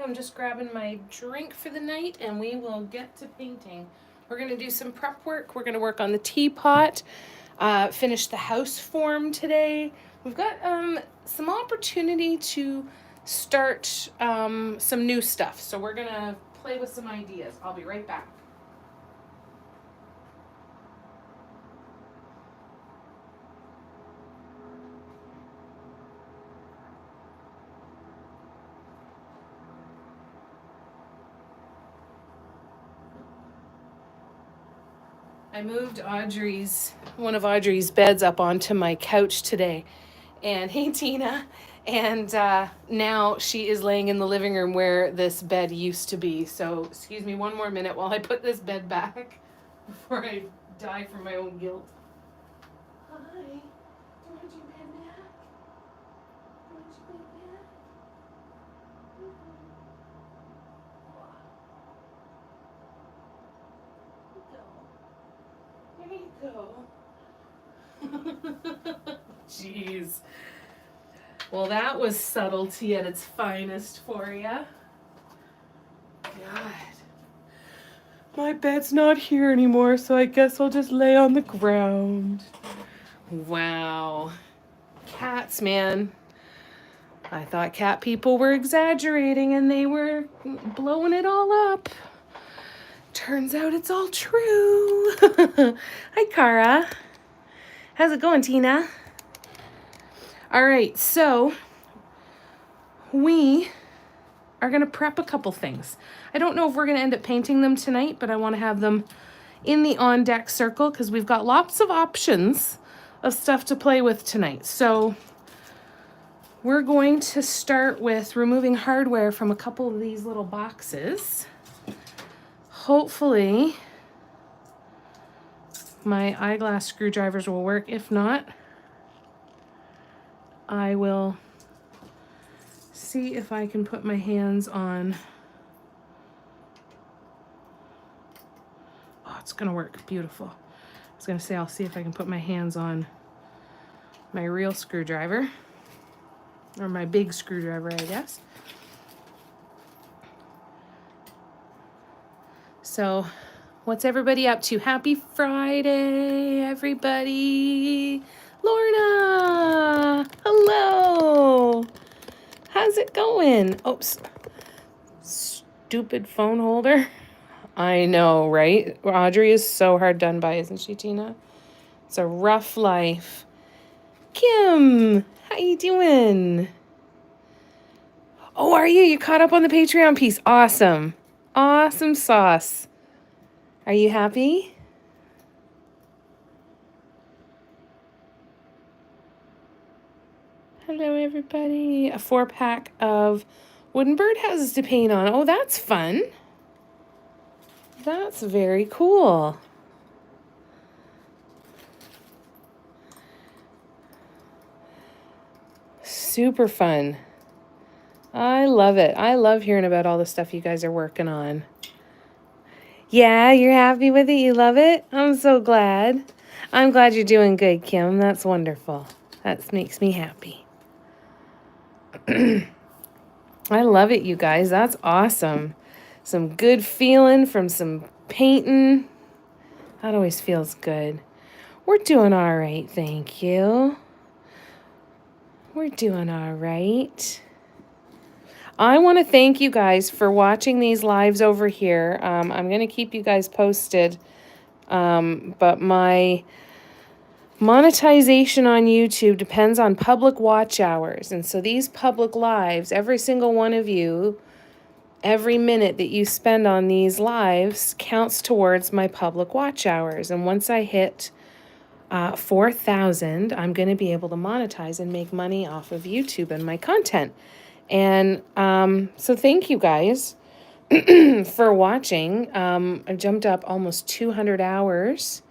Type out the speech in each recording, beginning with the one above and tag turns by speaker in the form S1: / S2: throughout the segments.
S1: I'm just grabbing my drink for the night and we will get to painting. We're going to do some prep work. We're going to work on the teapot, finish the house form today. We've got some opportunity to start some new stuff. So we're going to play with some ideas. I'll be right back. I moved one of Audrey's beds up onto my couch today. And hey, Tina. And now she is laying in the living room where this bed used to be. So excuse me one more minute while I put this bed back before I die from my own guilt. Hi. Do you want your bed back? Do you want your bed back? There you go. Jeez. Well, that was subtlety at its finest for you. God. My bed's not here anymore, so I guess I'll just lay on the ground. Wow. Cats, man. I thought cat people were exaggerating and they were blowing it all up. Turns out it's all true. Hi, Cara. How's it going, Tina? All right, so we are going to prep a couple things. I don't know if we're going to end up painting them tonight, but I want to have them in the on-deck circle because we've got lots of options of stuff to play with tonight. So we're going to start with removing hardware from a couple of these little boxes. Hopefully, my eyeglass screwdrivers will work. If not, I will see if I can put my hands on. Oh, it's gonna work. Beautiful. I was gonna say I'll see if I can put my hands on my real screwdriver, or my big screwdriver, I guess. So, what's everybody up to? Happy Friday, everybody. Lorna, hello. How's it going? Oops. Stupid phone holder. I know, right? Audrey is so hard done by, isn't she, Tina? It's a rough life. Kim, how you doing? Oh, are you? You caught up on the Patreon piece. Awesome. Awesome sauce. Are you happy? Hello, everybody. A 4-pack of wooden birdhouses to paint on. Oh, that's fun. That's very cool. Super fun. I love it. I love hearing about all the stuff you guys are working on. Yeah, you're happy with it? You love it? I'm so glad. I'm glad you're doing good, Kim. That's wonderful. That makes me happy. I love it, you guys. That's awesome. Some good feeling from some painting. That always feels good. We're doing all right, thank you. We're doing all right. I want to thank you guys for watching these lives over here. I'm going to keep you guys posted. But my monetization on YouTube depends on public watch hours. And so these public lives, every single one of you, every minute that you spend on these lives counts towards my public watch hours. And once I hit 4,000, I'm going to be able to monetize and make money off of YouTube and my content. And so thank you guys for watching. I've jumped up almost 200 hours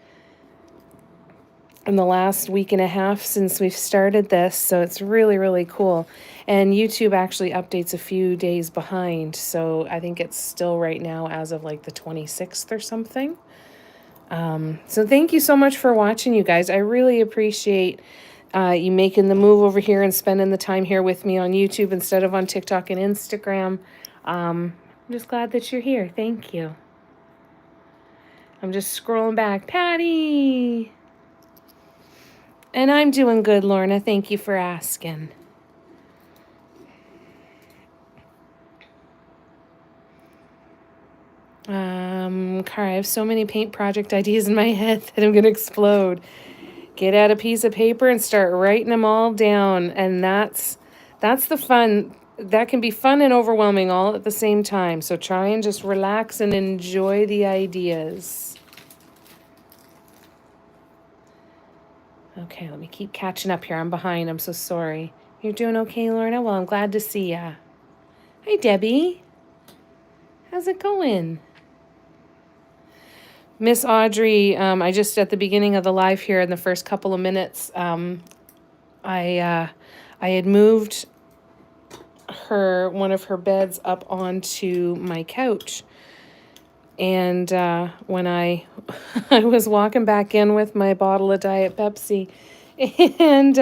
S1: in the last week and a half since we've started this. So it's really, really cool. And YouTube actually updates a few days behind. So I think it's still right now as of like the 26th or something. So thank you so much for watching, you guys. I really appreciate you making the move over here and spending the time here with me on YouTube instead of on TikTok and Instagram. I'm just glad that you're here. Thank you. I'm just scrolling back. Patty! And I'm doing good, Lorna. Thank you for asking. Cara, I have so many paint project ideas in my head that I'm going to explode. Get out a piece of paper and start writing them all down. And that's the fun. That can be fun and overwhelming all at the same time. So try and just relax and enjoy the ideas. Okay, let me keep catching up here. I'm behind. I'm so sorry. You're doing okay, Lorna? Well, I'm glad to see ya. Hi, Debbie. How's it going? Miss Audrey, I just at the beginning of the live here in the first couple of minutes, I had moved one of her beds up onto my couch, and when I was walking back in with my bottle of Diet Pepsi, and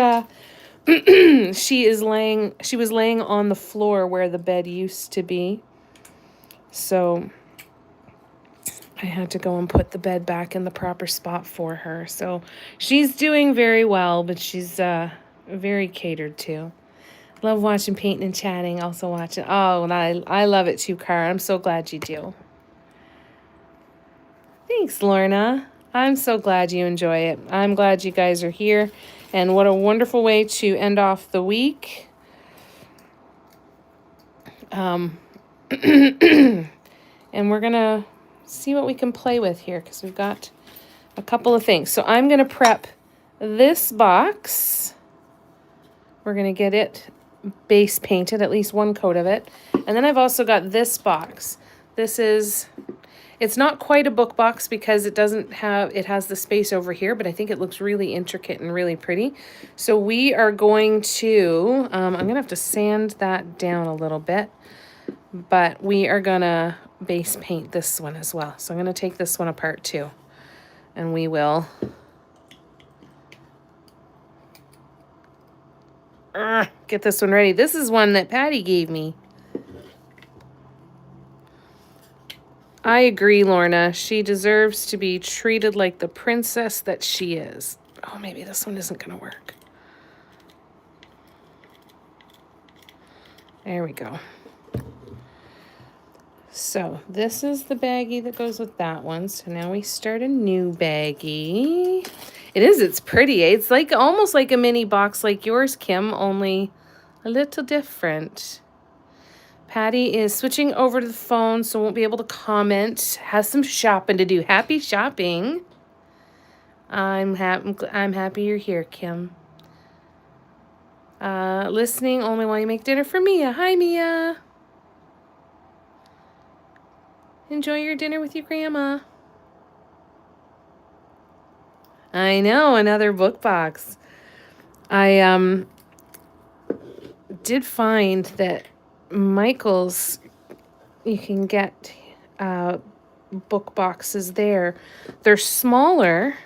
S1: she was laying on the floor where the bed used to be, so I had to go and put the bed back in the proper spot for her. So she's doing very well, but she's very catered to. Love watching painting and chatting. Also watching. Oh, and I love it too, Cara. I'm so glad you do. Thanks, Lorna. I'm so glad you enjoy it. I'm glad you guys are here. And what a wonderful way to end off the week. And we're going to see what we can play with here because we've got a couple of things. So I'm going to prep this box. We're going to get it base painted, at least one coat of it. And then I've also got this box. It's not quite a book box because it has the space over here, but I think it looks really intricate and really pretty. So we are going to, I'm going to have to sand that down a little bit, but we are going to base paint this one as well. So I'm going to take this one apart too, and we will get this one ready. This is one that Patty gave me. I agree, Lorna. She deserves to be treated like the princess that she is. Oh, maybe this one isn't going to work. There we go. So this is the baggie that goes with that one. So now we start a new baggie. It's pretty. It's like almost like a mini box like yours, Kim, only a little different. Patty is switching over to the phone, so won't be able to comment. Has some shopping to do. Happy shopping. I'm happy you're here, Kim. Listening only while you make dinner for Mia. Hi, Mia. Enjoy your dinner with your grandma. I know, another book box. I did find that Michael's, you can get book boxes there. They're smaller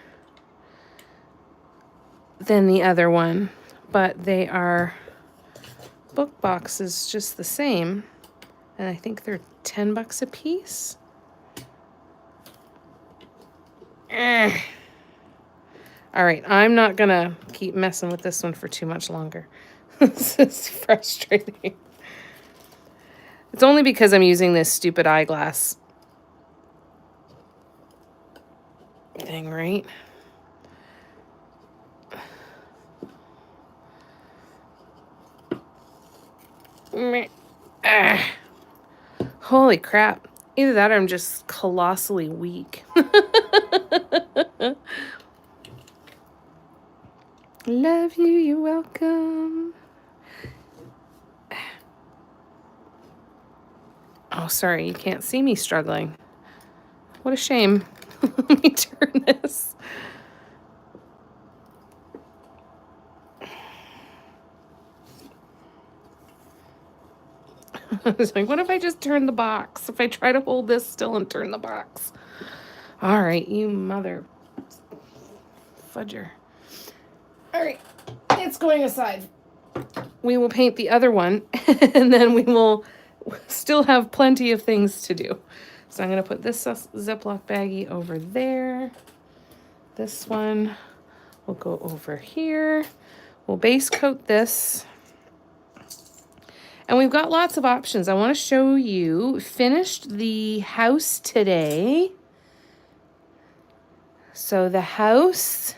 S1: than the other one, but they are book boxes just the same. And I think they're $10 a piece. All right, I'm not going to keep messing with this one for too much longer. This is frustrating. It's only because I'm using this stupid eyeglass thing, right? Holy crap. Either that or I'm just colossally weak. Love you, you're welcome. Oh, sorry, you can't see me struggling. What a shame. Let me turn this. I was like, what if I just turn the box? If I try to hold this still and turn the box. All right, you mother fudger. All right, it's going aside. We will paint the other one, and then we will still have plenty of things to do. So I'm going to put this Ziploc baggie over there. This one will go over here. We'll base coat this. And we've got lots of options. I want to show you. Finished the house today. So the house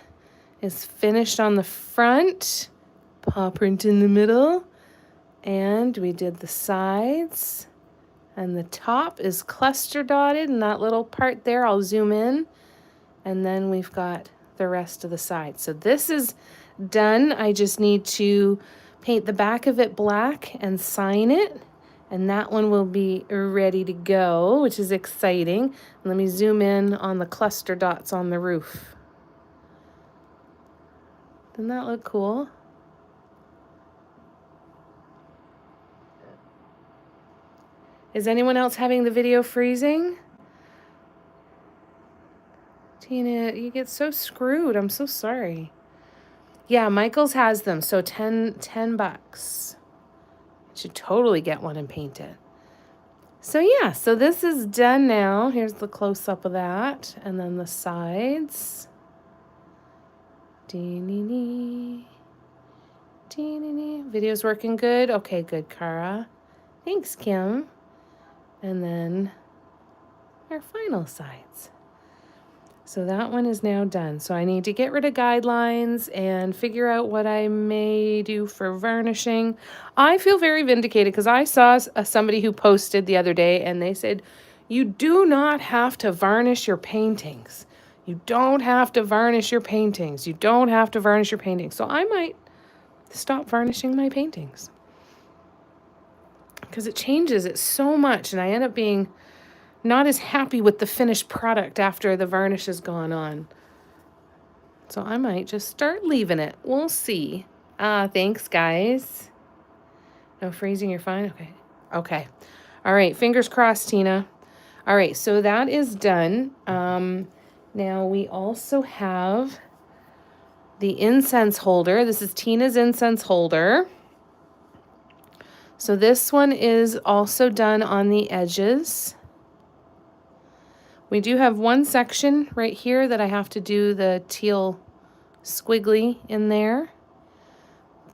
S1: is finished on the front. Paw print in the middle. And we did the sides. And the top is cluster dotted. And that little part there, I'll zoom in. And then we've got the rest of the sides. So this is done. I just need to paint the back of it black and sign it, and that one will be ready to go, which is exciting. Let me zoom in on the cluster dots on the roof. Doesn't that look cool? Is anyone else having the video freezing? Tina, you get so screwed. I'm so sorry. Yeah, Michael's has them, so 10 bucks. You should totally get one and paint it. So yeah, so this is done now. Here's the close-up of that, and then the sides. Video's working good? Okay, good, Cara. Thanks, Kim. And then our final sides. So that one is now done. So I need to get rid of guidelines and figure out what I may do for varnishing. I feel very vindicated because I saw somebody who posted the other day and they said, you do not have to varnish your paintings. You don't have to varnish your paintings. You don't have to varnish your paintings. So I might stop varnishing my paintings because it changes it so much and I end up being not as happy with the finished product after the varnish has gone on. So I might just start leaving it. We'll see. Thanks, guys. No freezing, you're fine? Okay. Okay. All right, fingers crossed, Tina. All right, so that is done. Now we also have the incense holder. This is Tina's incense holder. So this one is also done on the edges. We do have one section right here that I have to do the teal squiggly in there,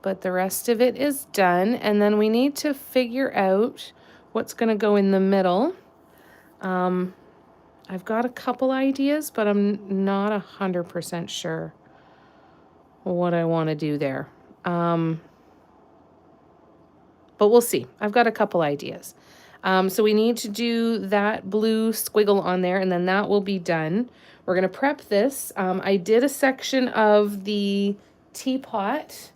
S1: but the rest of it is done. And then we need to figure out what's going to go in the middle. I've got a couple ideas, but I'm not 100% sure what I want to do there. But we'll see. I've got a couple ideas. So we need to do that blue squiggle on there, and then that will be done. We're going to prep this. I did a section of the teapot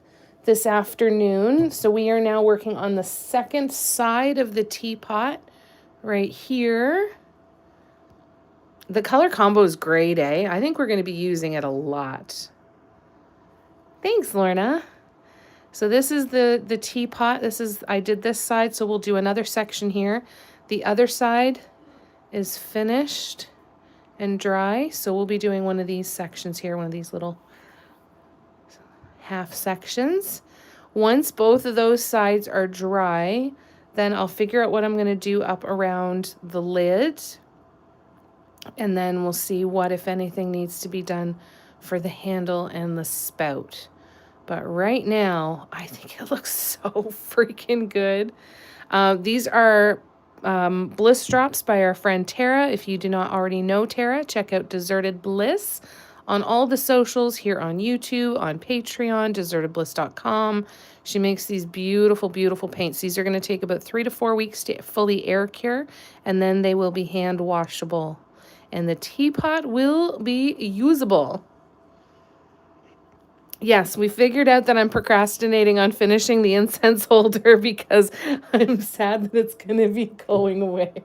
S1: this afternoon, so we are now working on the second side of the teapot right here. The color combo is great, eh? I think we're going to be using it a lot. Thanks, Lorna. So this is the teapot. I did this side, so we'll do another section here. The other side is finished and dry, so we'll be doing one of these sections here, one of these little half sections. Once both of those sides are dry, then I'll figure out what I'm going to do up around the lid, and then we'll see what, if anything, needs to be done for the handle and the spout. But right now, I think it looks so freaking good. These are bliss drops by our friend Tara. If you do not already know Tara, check out Deserted Bliss on all the socials here on YouTube, on Patreon, desertedbliss.com. She makes these beautiful, beautiful paints. These are going to take about 3 to 4 weeks to fully air cure, and then they will be hand washable. And the teapot will be usable. Yes, we figured out that I'm procrastinating on finishing the incense holder because I'm sad that it's going to be going away.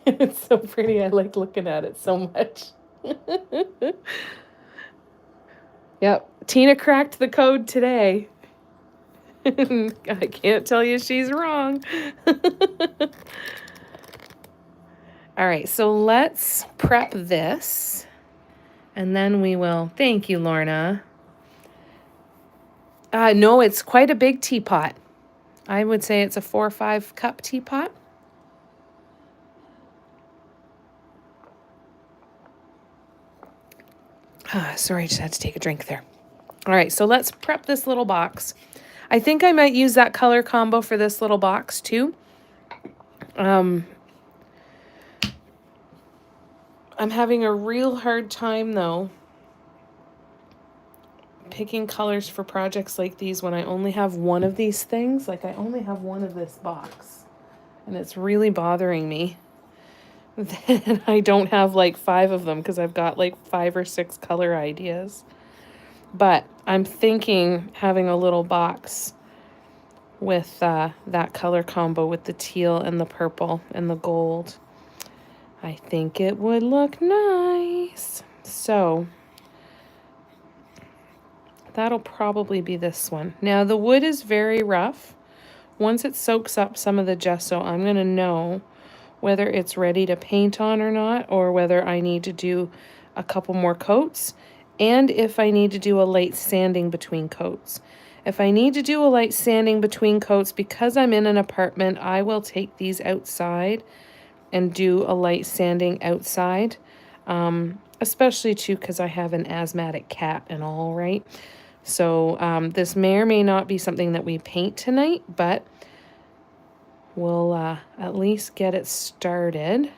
S1: It's so pretty. I like looking at it so much. Yep. Tina cracked the code today. I can't tell you she's wrong. All right, so let's prep this. And then we will... Thank you, Lorna. No, it's quite a big teapot. I would say it's a 4 or 5 cup teapot. Sorry, I just had to take a drink there. All right, so let's prep this little box. I think I might use that color combo for this little box too. I'm having a real hard time though picking colors for projects like these when I only have one of these things. Like I only have one of this box, and it's really bothering me that I don't have like 5 of them because I've got like 5 or 6 color ideas. But I'm thinking having a little box with that color combo with the teal and the purple and the gold. I think it would look nice. So that'll probably be this one. Now the wood is very rough. Once it soaks up some of the gesso, I'm going to know whether it's ready to paint on or not, or whether I need to do a couple more coats, and if I need to do a light sanding between coats. If I need to do a light sanding between coats, because I'm in an apartment, I will take these outside and do a light sanding outside, especially too because I have an asthmatic cat and all, right? So this may or may not be something that we paint tonight, but we'll at least get it started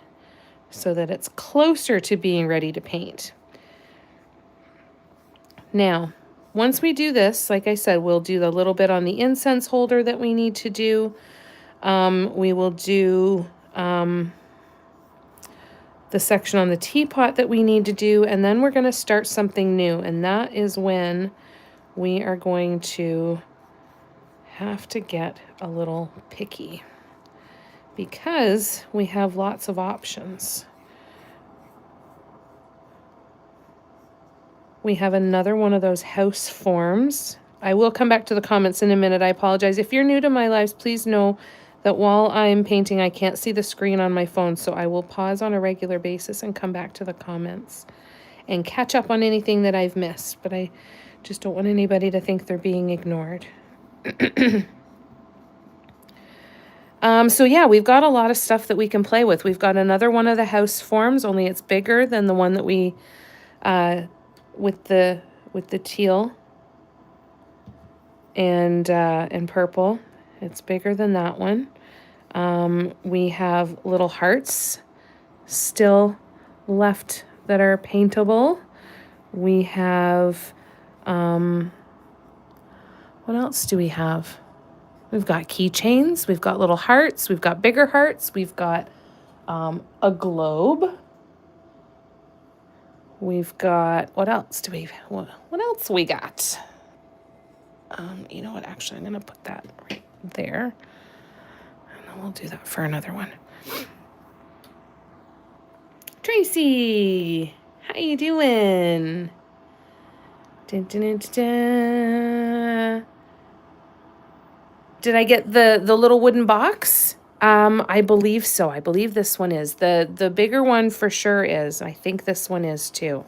S1: so that it's closer to being ready to paint. Now, once we do this, like I said, we'll do the little bit on the incense holder that we need to do. We will do the section on the teapot that we need to do, and then we're going to start something new, and that is when we are going to have to get a little picky, because we have lots of options. We have another one of those house forms. I will come back to the comments in a minute. I apologize. If you're new to my lives, please know that while I'm painting, I can't see the screen on my phone, so I will pause on a regular basis and come back to the comments and catch up on anything that I've missed, but I just don't want anybody to think they're being ignored. So yeah, we've got a lot of stuff that we can play with. We've got another one of the house forms, only it's bigger than the one that we, with the teal and purple. It's bigger than that one. We have little hearts still left that are paintable. We have, what else do we have? We've got keychains, we've got little hearts, we've got bigger hearts, we've got a globe. We've got, what else do we, what else we got? You know what, actually, I'm going to put that right there. And then we'll do that for another one. Tracy, how you doing? Dun, dun, dun, dun, dun. Did I get the little wooden box? I believe so. I believe this one is. The bigger one for sure is. I think this one is too.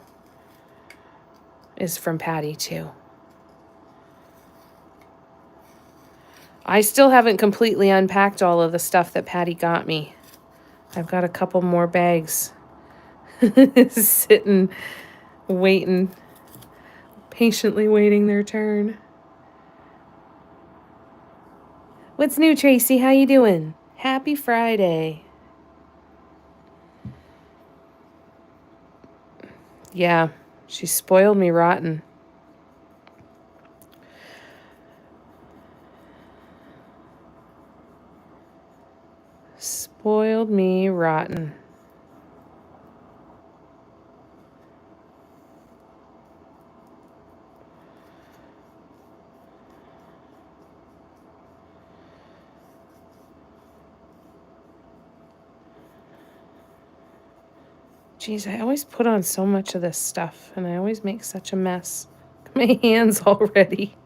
S1: Is from Patty too. I still haven't completely unpacked all of the stuff that Patty got me. I've got a couple more bags sitting, waiting, patiently waiting their turn. What's new, Tracy? How you doing? Happy Friday. Yeah, she spoiled me rotten. Spoiled me rotten. Geez, I always put on so much of this stuff, and I always make such a mess. My hands already.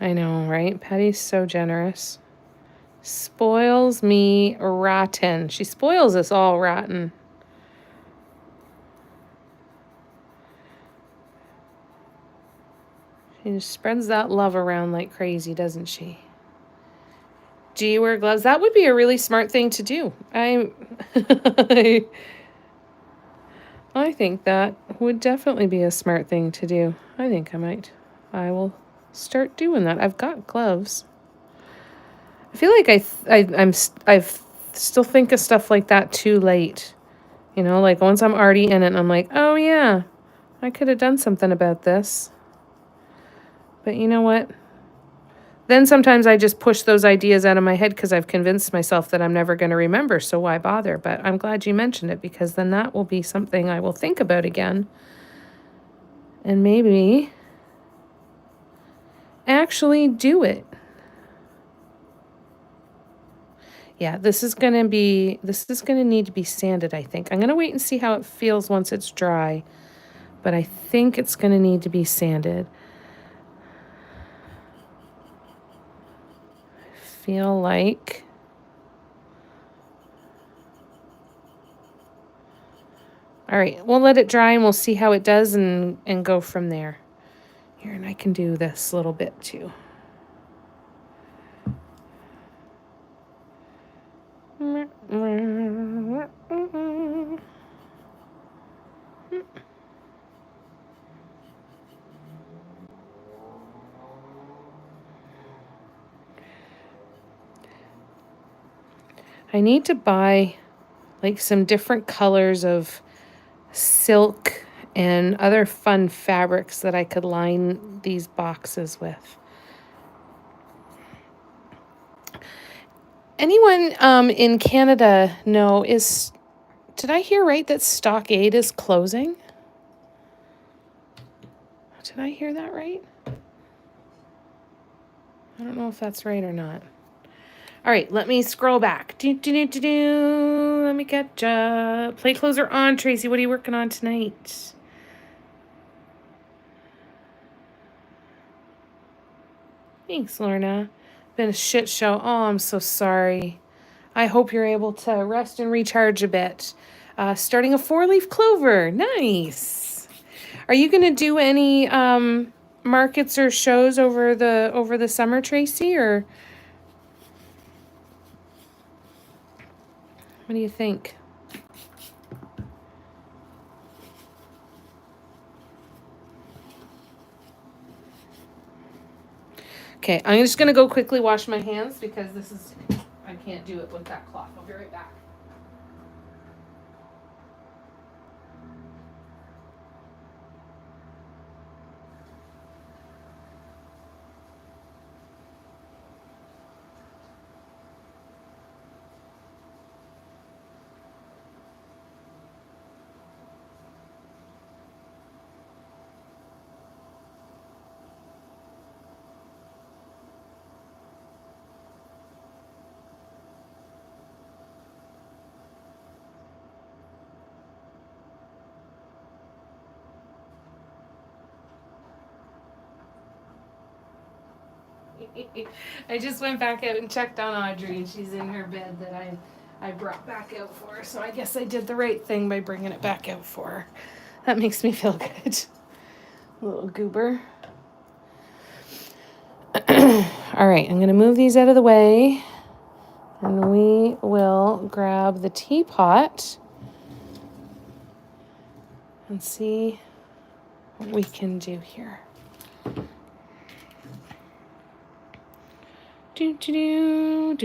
S1: I know, right? Patty's so generous. Spoils me rotten. She spoils us all rotten. She just spreads that love around like crazy, doesn't she? Do you wear gloves? That would be a really smart thing to do. I think that would definitely be a smart thing to do. I think I will start doing that. I've got gloves. I feel like I still think of stuff like that too late. You know, like once I'm already in it, I'm like, oh yeah, I could have done something about this. But you know what? Then sometimes I just push those ideas out of my head because I've convinced myself that I'm never going to remember, so why bother? But I'm glad you mentioned it because then that will be something I will think about again. And maybe actually do it. Yeah, this is going to need to be sanded, I think. I'm going to wait and see how it feels once it's dry. But I think it's going to need to be sanded. I feel like all right, we'll let it dry and we'll see how it does and go from there. Here, and I can do this little bit too. I need to buy like some different colors of silk and other fun fabrics that I could line these boxes with. Anyone in Canada know, did I hear right that Stockade is closing? Did I hear that right? I don't know if that's right or not. All right, let me scroll back. Let me catch up. Plate closer on, Tracy. What are you working on tonight? Thanks, Lorna. Been a shit show. Oh, I'm so sorry. I hope you're able to rest and recharge a bit. Starting a 4-leaf clover. Nice. Are you going to do any markets or shows over the summer, Tracy, or what do you think? Okay, I'm just going to go quickly wash my hands because I can't do it with that cloth. I'll be right back. I just went back out and checked on Audrey, and she's in her bed that I brought back out for her. So I guess I did the right thing by bringing it back out for her. That makes me feel good. Little goober. All right, I'm going to move these out of the way, and we will grab the teapot and see what we can do here. 16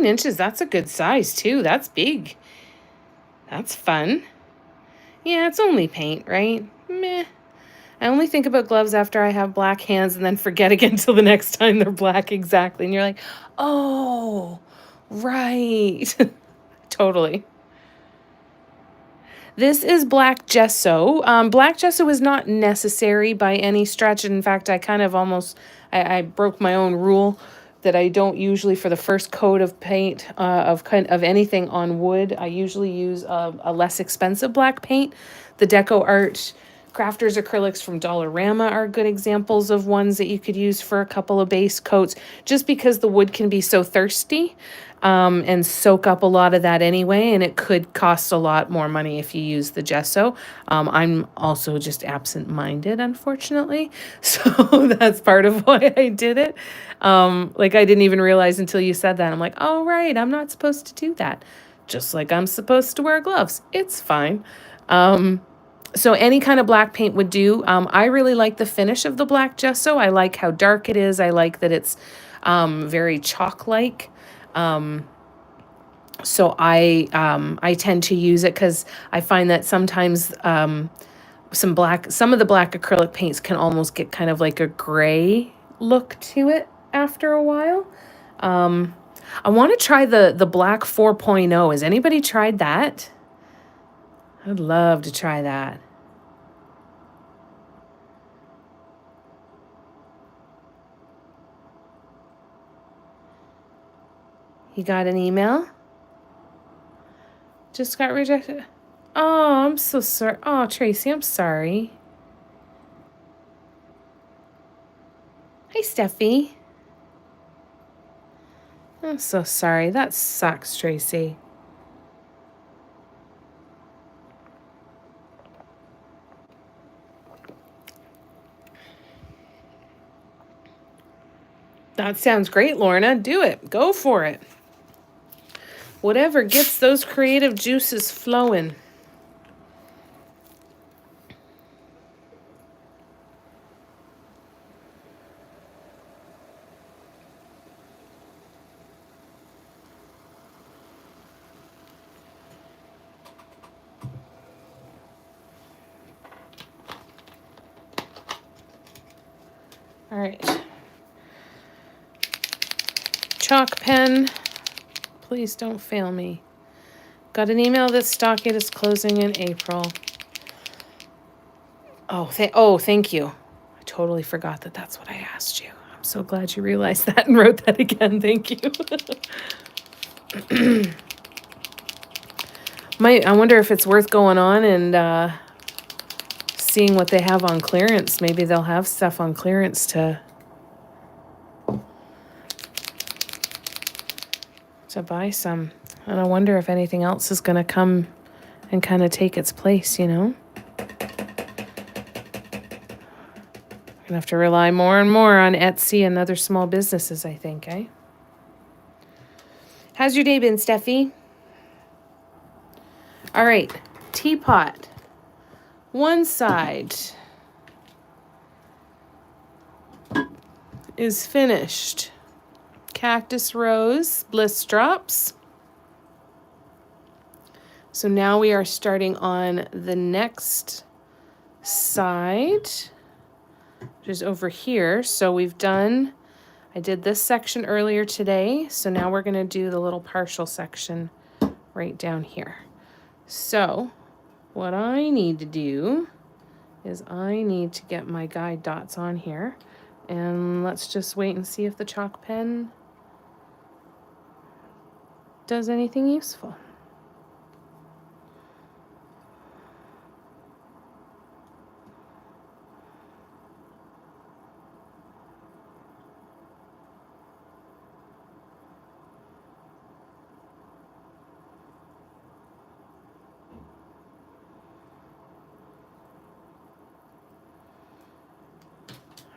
S1: inches, that's a good size too. That's big. That's fun. Yeah, it's only paint, right? Meh. I only think about gloves after I have black hands and then forget again till the next time they're black exactly. And you're like, oh, right. Totally. This is black gesso. Black gesso is not necessary by any stretch. In fact, I kind of almost, I broke my own rule that I don't usually, for the first coat of paint of anything on wood, I usually use a less expensive black paint. The Deco Art Crafters acrylics from Dollarama are good examples of ones that you could use for a couple of base coats, just because the wood can be so thirsty and soak up a lot of that anyway, and it could cost a lot more money if you use the gesso. I'm also just absent-minded, unfortunately, so that's part of why I did it. Like, I didn't even realize until you said that. I'm like, oh, right, I'm not supposed to do that. Just like I'm supposed to wear gloves. It's fine. So any kind of black paint would do. I really like the finish of the black gesso. I like how dark it is. I like that it's very chalk-like. So I tend to use it because I find that sometimes some of the black acrylic paints can almost get kind of like a gray look to it after a while. I want to try the black 4.0. Has anybody tried that? I'd love to try that. You got an email? Just got rejected? Oh, I'm so sorry. Oh, Tracy, I'm sorry. Hey, Steffi. I'm so sorry. That sucks, Tracy. That sounds great, Lorna. Do it. Go for it. Whatever gets those creative juices flowing. All right. Chalk pen. Please don't fail me. Got an email that Stockade is closing in April. Oh, thank you. I totally forgot that that's what I asked you. I'm so glad you realized that and wrote that again. Thank you. I wonder if it's worth going on and seeing what they have on clearance. Maybe they'll have stuff on clearance to buy some. And I wonder if anything else is going to come and kind of take its place, you know? Gonna have to rely more and more on Etsy and other small businesses, I think, eh? How's your day been, Steffi? All right, teapot. One side is finished. Cactus rose, bliss drops. So now we are starting on the next side, which is over here. So I did this section earlier today. So now we're gonna do the little partial section right down here. So what I need to do is I need to get my guide dots on here, and let's just wait and see if the chalk pen does anything useful.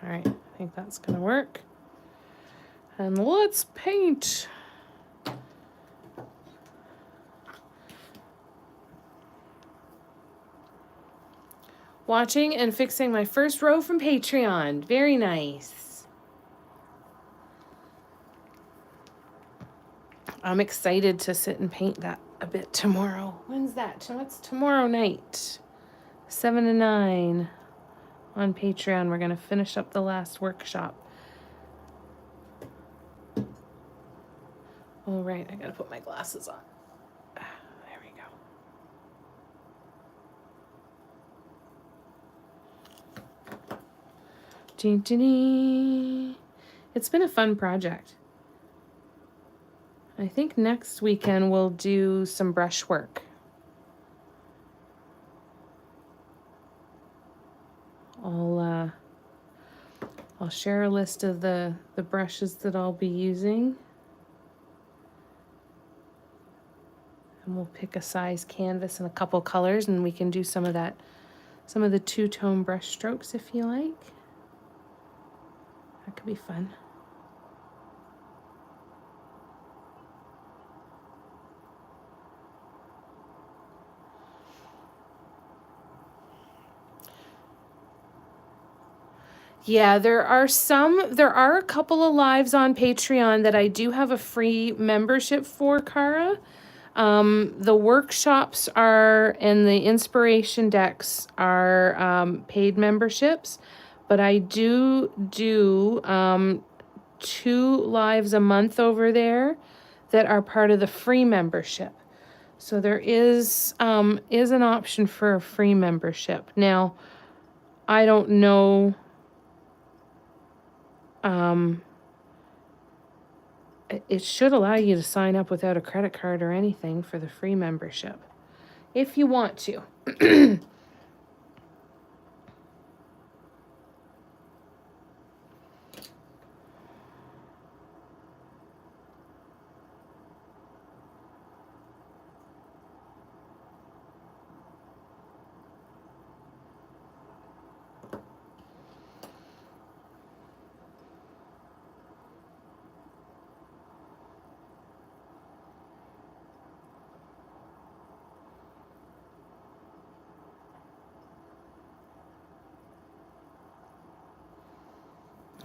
S1: All right, I think that's gonna work. And let's paint. Watching and fixing my first row from Patreon. Very nice. I'm excited to sit and paint that a bit tomorrow. When's that? That's tomorrow night. 7 to 9 on Patreon. We're going to finish up the last workshop. All right, I got to put my glasses on. There we go. It's been a fun project. I think next weekend we'll do some brushwork. I'll share a list of the brushes that I'll be using. And we'll pick a size canvas and a couple colors, and we can do some of the two-tone brush strokes if you like. That could be fun. Yeah, there are a couple of lives on Patreon that I do have a free membership for, Cara. The workshops and the inspiration decks are paid memberships, but I do 2 lives a month over there that are part of the free membership. So there is an option for a free membership. Now, I don't know. It should allow you to sign up without a credit card or anything for the free membership, if you want to.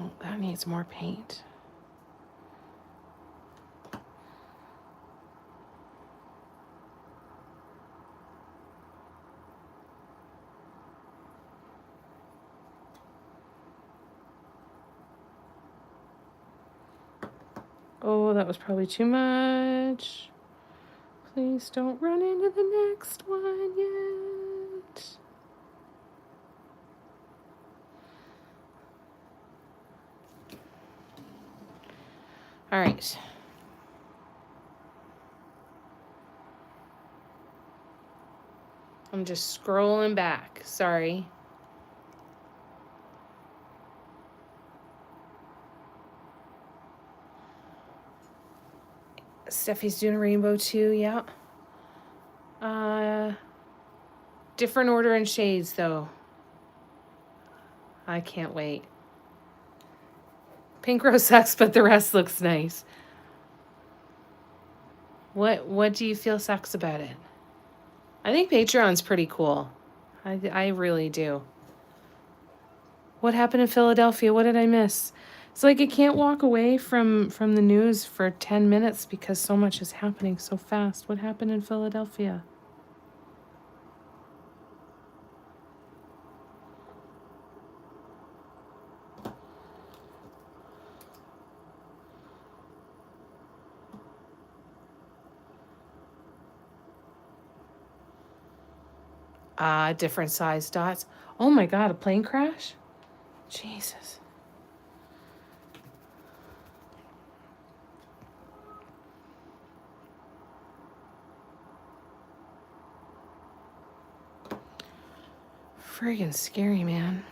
S1: Oh, that needs more paint. Oh, that was probably too much. Please don't run into the next one yet. All right. I'm just scrolling back. Sorry. Steffi's doing a rainbow too, yeah. Different order and shades though. I can't wait. Pink rose sucks, but the rest looks nice. What do you feel sucks about it? I think Patreon's pretty cool. I really do. What happened in Philadelphia? What did I miss? It's like I can't walk away from the news for 10 minutes because so much is happening so fast. What happened in Philadelphia? Different size dots. Oh my God, a plane crash? Jesus. Friggin' scary, man.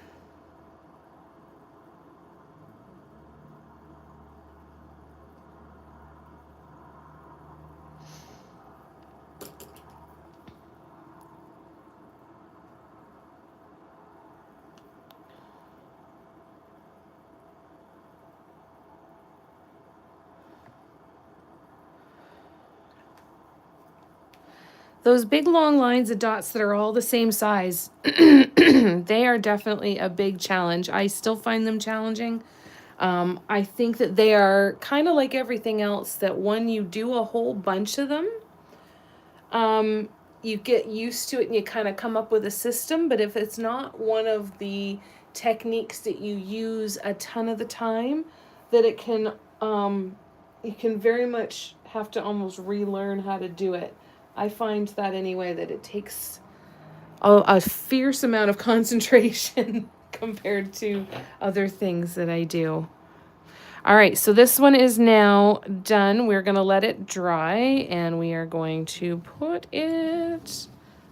S1: Those big long lines of dots that are all the same size, they are definitely a big challenge. I still find them challenging. I think that they are kind of like everything else, that when you do a whole bunch of them, you get used to it and you kind of come up with a system. But if it's not one of the techniques that you use a ton of the time, that you can very much have to almost relearn how to do it. I find that anyway, that it takes a fierce amount of concentration compared to other things that I do. All right, so this one is now done. We're going to let it dry, and we are going to put it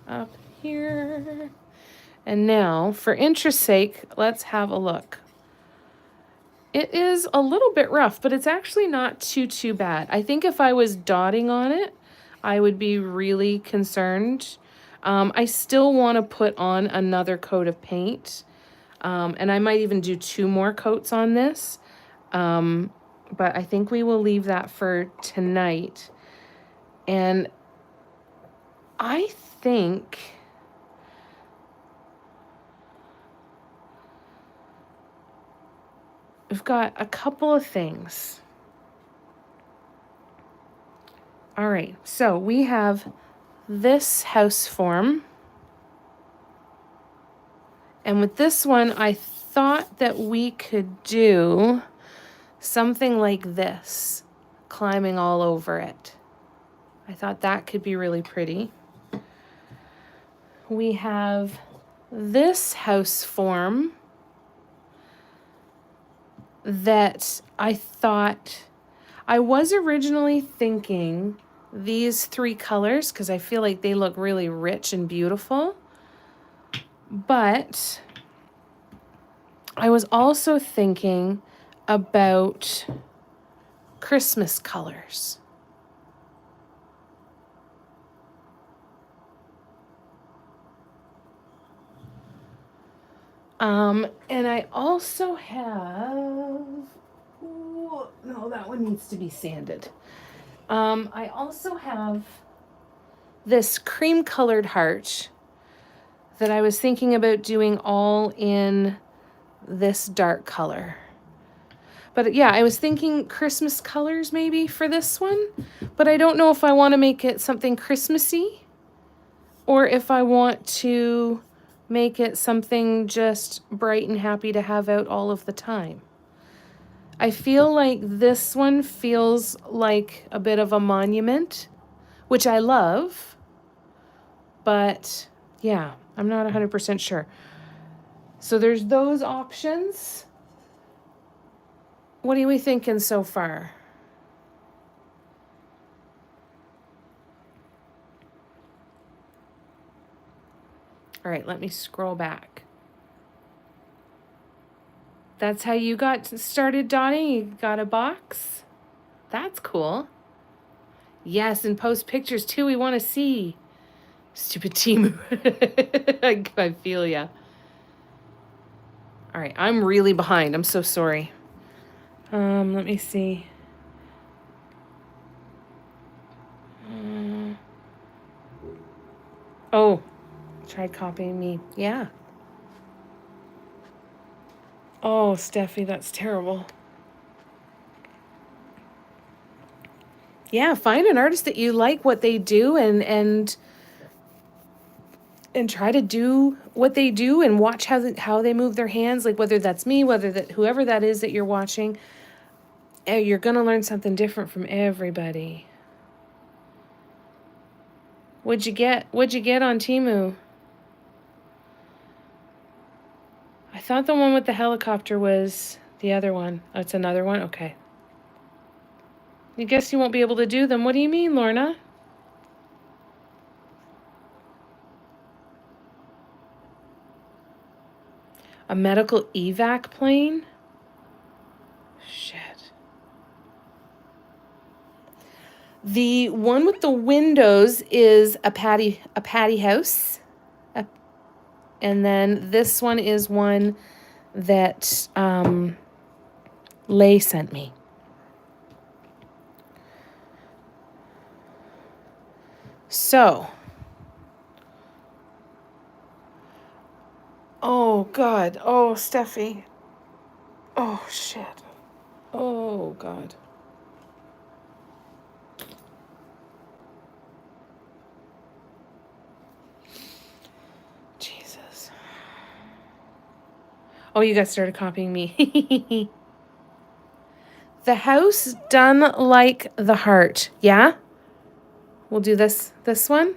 S1: up here. And now, for interest's sake, let's have a look. It is a little bit rough, but it's actually not too bad. I think if I was dotting on it, I would be really concerned. I still want to put on another coat of paint, and I might even do 2 more coats on this. But I think we will leave that for tonight. And I think we've got a couple of things. All right, so we have this house form. And with this one, I thought that we could do something like this, climbing all over it. I thought that could be really pretty. We have this house form that I thought, I was originally thinking these 3 colors because I feel like they look really rich and beautiful. But I was also thinking about Christmas colors. And I also have, ooh, no, that one needs to be sanded. I also have this cream colored heart that I was thinking about doing all in this dark color. But yeah, I was thinking Christmas colors maybe for this one, but I don't know if I want to make it something Christmassy or if I want to make it something just bright and happy to have out all of the time. I feel like this one feels like a bit of a monument, which I love, but yeah, I'm not 100% sure. So there's those options. What are we thinking so far? All right, let me scroll back. That's how you got started, Donnie? You got a box? That's cool. Yes, and post pictures too. We want to see. Stupid Temu. I feel ya. All right, I'm really behind. I'm so sorry. Let me see. Oh, tried copying me. Yeah. Oh, Steffi, that's terrible. Yeah, find an artist that you like what they do and try to do what they do and watch how they move their hands, like whether that's me, whether that whoever that is that you're watching. You're going to learn something different from everybody. What'd you get? What'd you get on Temu? I thought the one with the helicopter was the other one. Oh, it's another one? Okay. I guess you won't be able to do them. What do you mean, Lorna? A medical evac plane? Shit. The one with the windows is a patty house. And then this one is one that Lay sent me. So, oh God, oh Steffi, oh shit, oh God. Jesus. Oh, you guys started copying me. The house done like the heart, yeah? We'll do this one.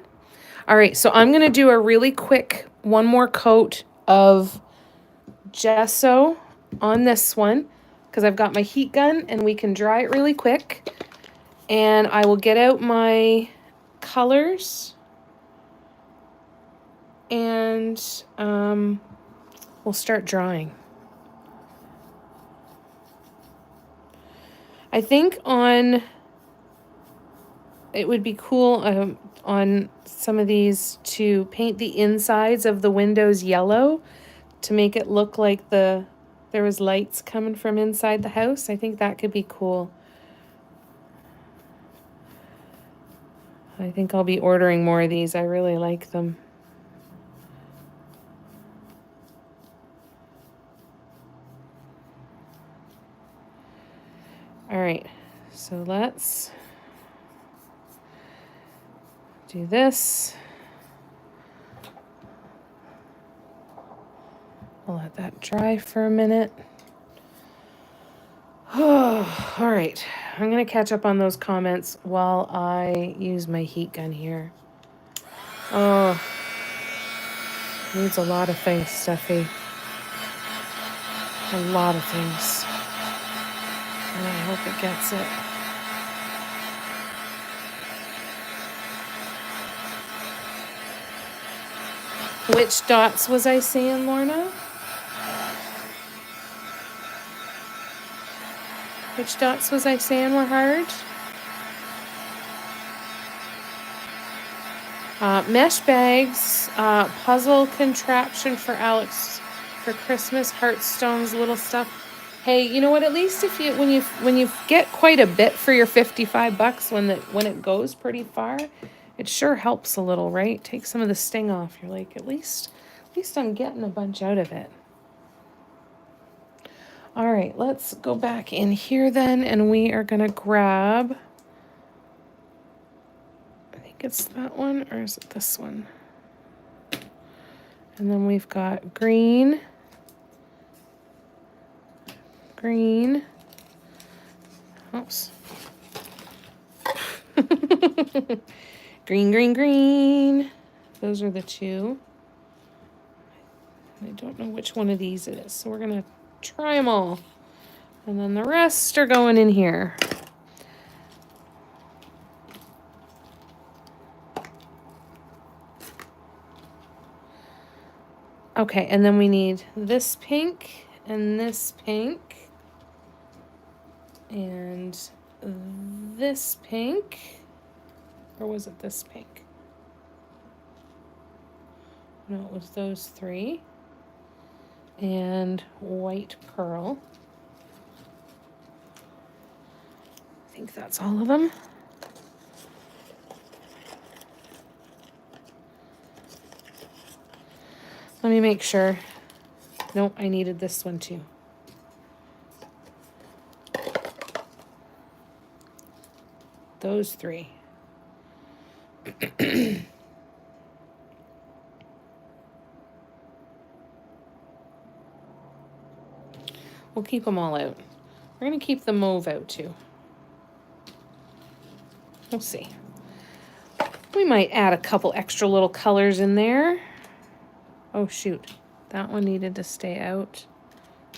S1: All right, so I'm gonna do a really quick one more coat of gesso on this one because I've got my heat gun and we can dry it really quick. And I will get out my colors. and we'll start drawing. I think it would be cool on some of these to paint the insides of the windows yellow to make it look like there was lights coming from inside the house. I think that could be cool. I think I'll be ordering more of these. I really like them. All right, so let's do this. I'll let that dry for a minute. Oh, all right. I'm going to catch up on those comments while I use my heat gun here. Oh, needs a lot of things, Steffi. A lot of things. And I hope it gets it. Which dots was I saying, Lorna? Which dots was I saying were hard? Mesh bags, puzzle contraption for Alex for Christmas, Heartstones, little stuff. Hey, you know what? At least if you when you get quite a bit for your $55 when it goes pretty far, it sure helps a little, right? Take some of the sting off. You're like, at least I'm getting a bunch out of it. All right, let's go back in here then, and we are gonna grab. I think it's that one, or is it this one? And then we've got green. Oops. Green. Those are the two. I don't know which one of these it is, so we're gonna try them all. And then the rest are going in here. Okay, and then we need this pink and this pink and this pink. Or was it this pink? No, it was those three. And white pearl. I think that's all of them. Let me make sure. Nope, I needed this one too. Those three. We'll keep them all out. We're going to keep the mauve out too. We'll see. We might add a couple extra little colors in there. Oh, shoot. That one needed to stay out.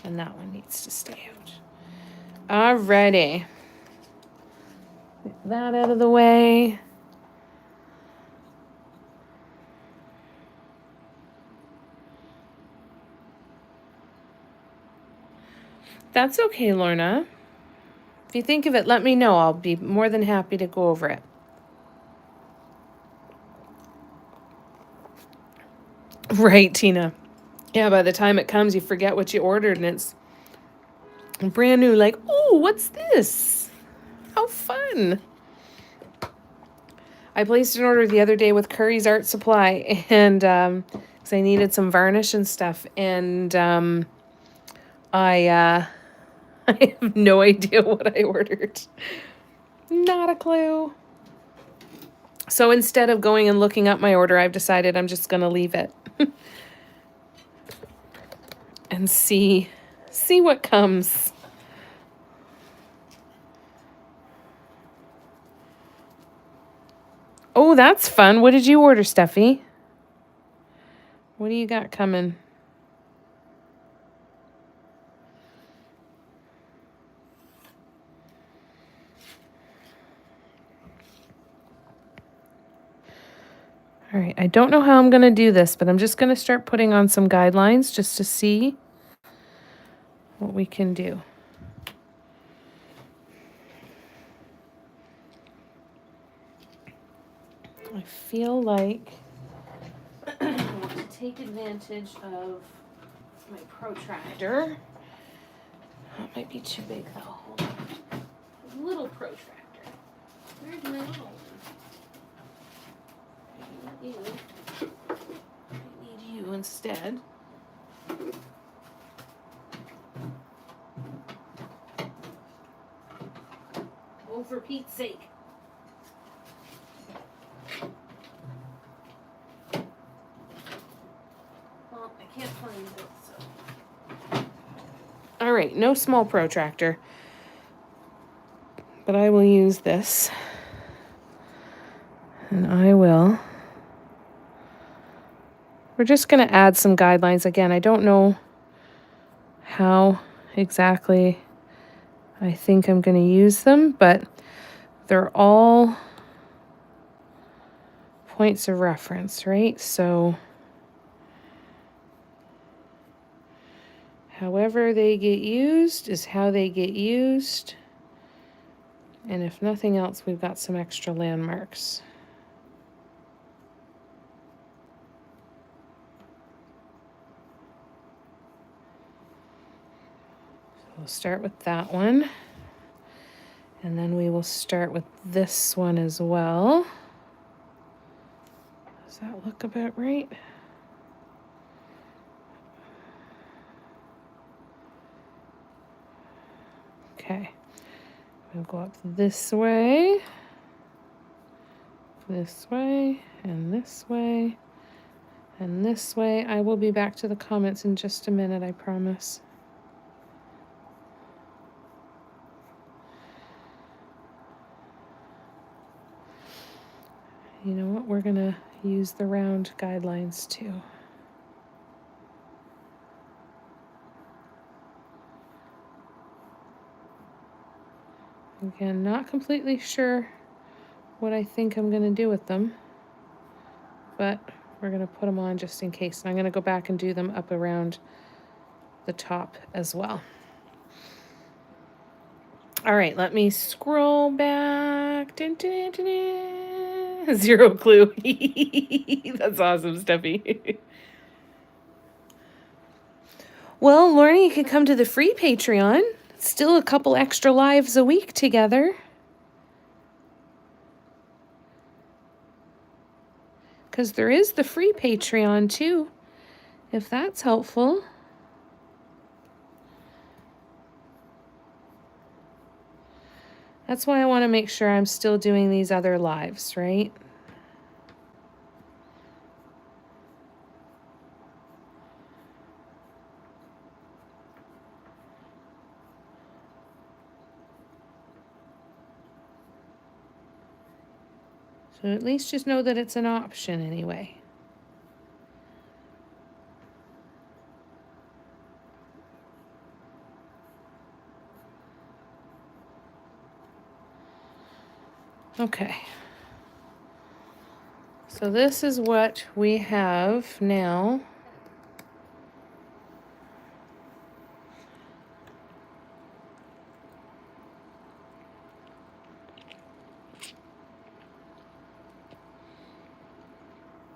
S1: And that one needs to stay out. Alrighty. Get that out of the way. That's okay, Lorna. If you think of it, let me know. I'll be more than happy to go over it. Right, Tina. Yeah, by the time it comes, you forget what you ordered, and it's brand new. Like, oh, what's this? How fun. I placed an order the other day with Curry's Art Supply, and because I needed some varnish and stuff, and I have no idea what I ordered. Not a clue. So instead of going and looking up my order, I've decided I'm just going to leave it and see what comes. Oh, that's fun. What did you order, Steffi? What do you got coming? All right, I don't know how I'm going to do this, but I'm just going to start putting on some guidelines just to see what we can do. I feel like I want to take advantage of my protractor. That might be too big though. Hold on. A little protractor. Where's my little one? I need you. I need you instead. Oh, for Pete's sake. Well, I can't find it, so. All right, no small protractor. But I will use this. And I will. We're just going to add some guidelines. Again, I don't know how exactly I think I'm going to use them, but they're all points of reference, right? So however they get used is how they get used. And if nothing else, we've got some extra landmarks. So we'll start with that one. And then we will start with this one as well. Does that look about right? Okay. We'll go up this way, and this way, and this way. I will be back to the comments in just a minute, I promise. You know what? We're going to use the round guidelines too. Again, not completely sure what I think I'm going to do with them, but we're going to put them on just in case. And I'm going to go back and do them up around the top as well. All right, let me scroll back. Dun, dun, dun, dun. Zero clue. That's awesome, Steffi. Well, Lorna, you can come to the free Patreon. Still a couple extra lives a week together. Because there is the free Patreon too, if that's helpful. That's why I want to make sure I'm still doing these other lives, right? So at least just know that it's an option anyway. Okay. So this is what we have now.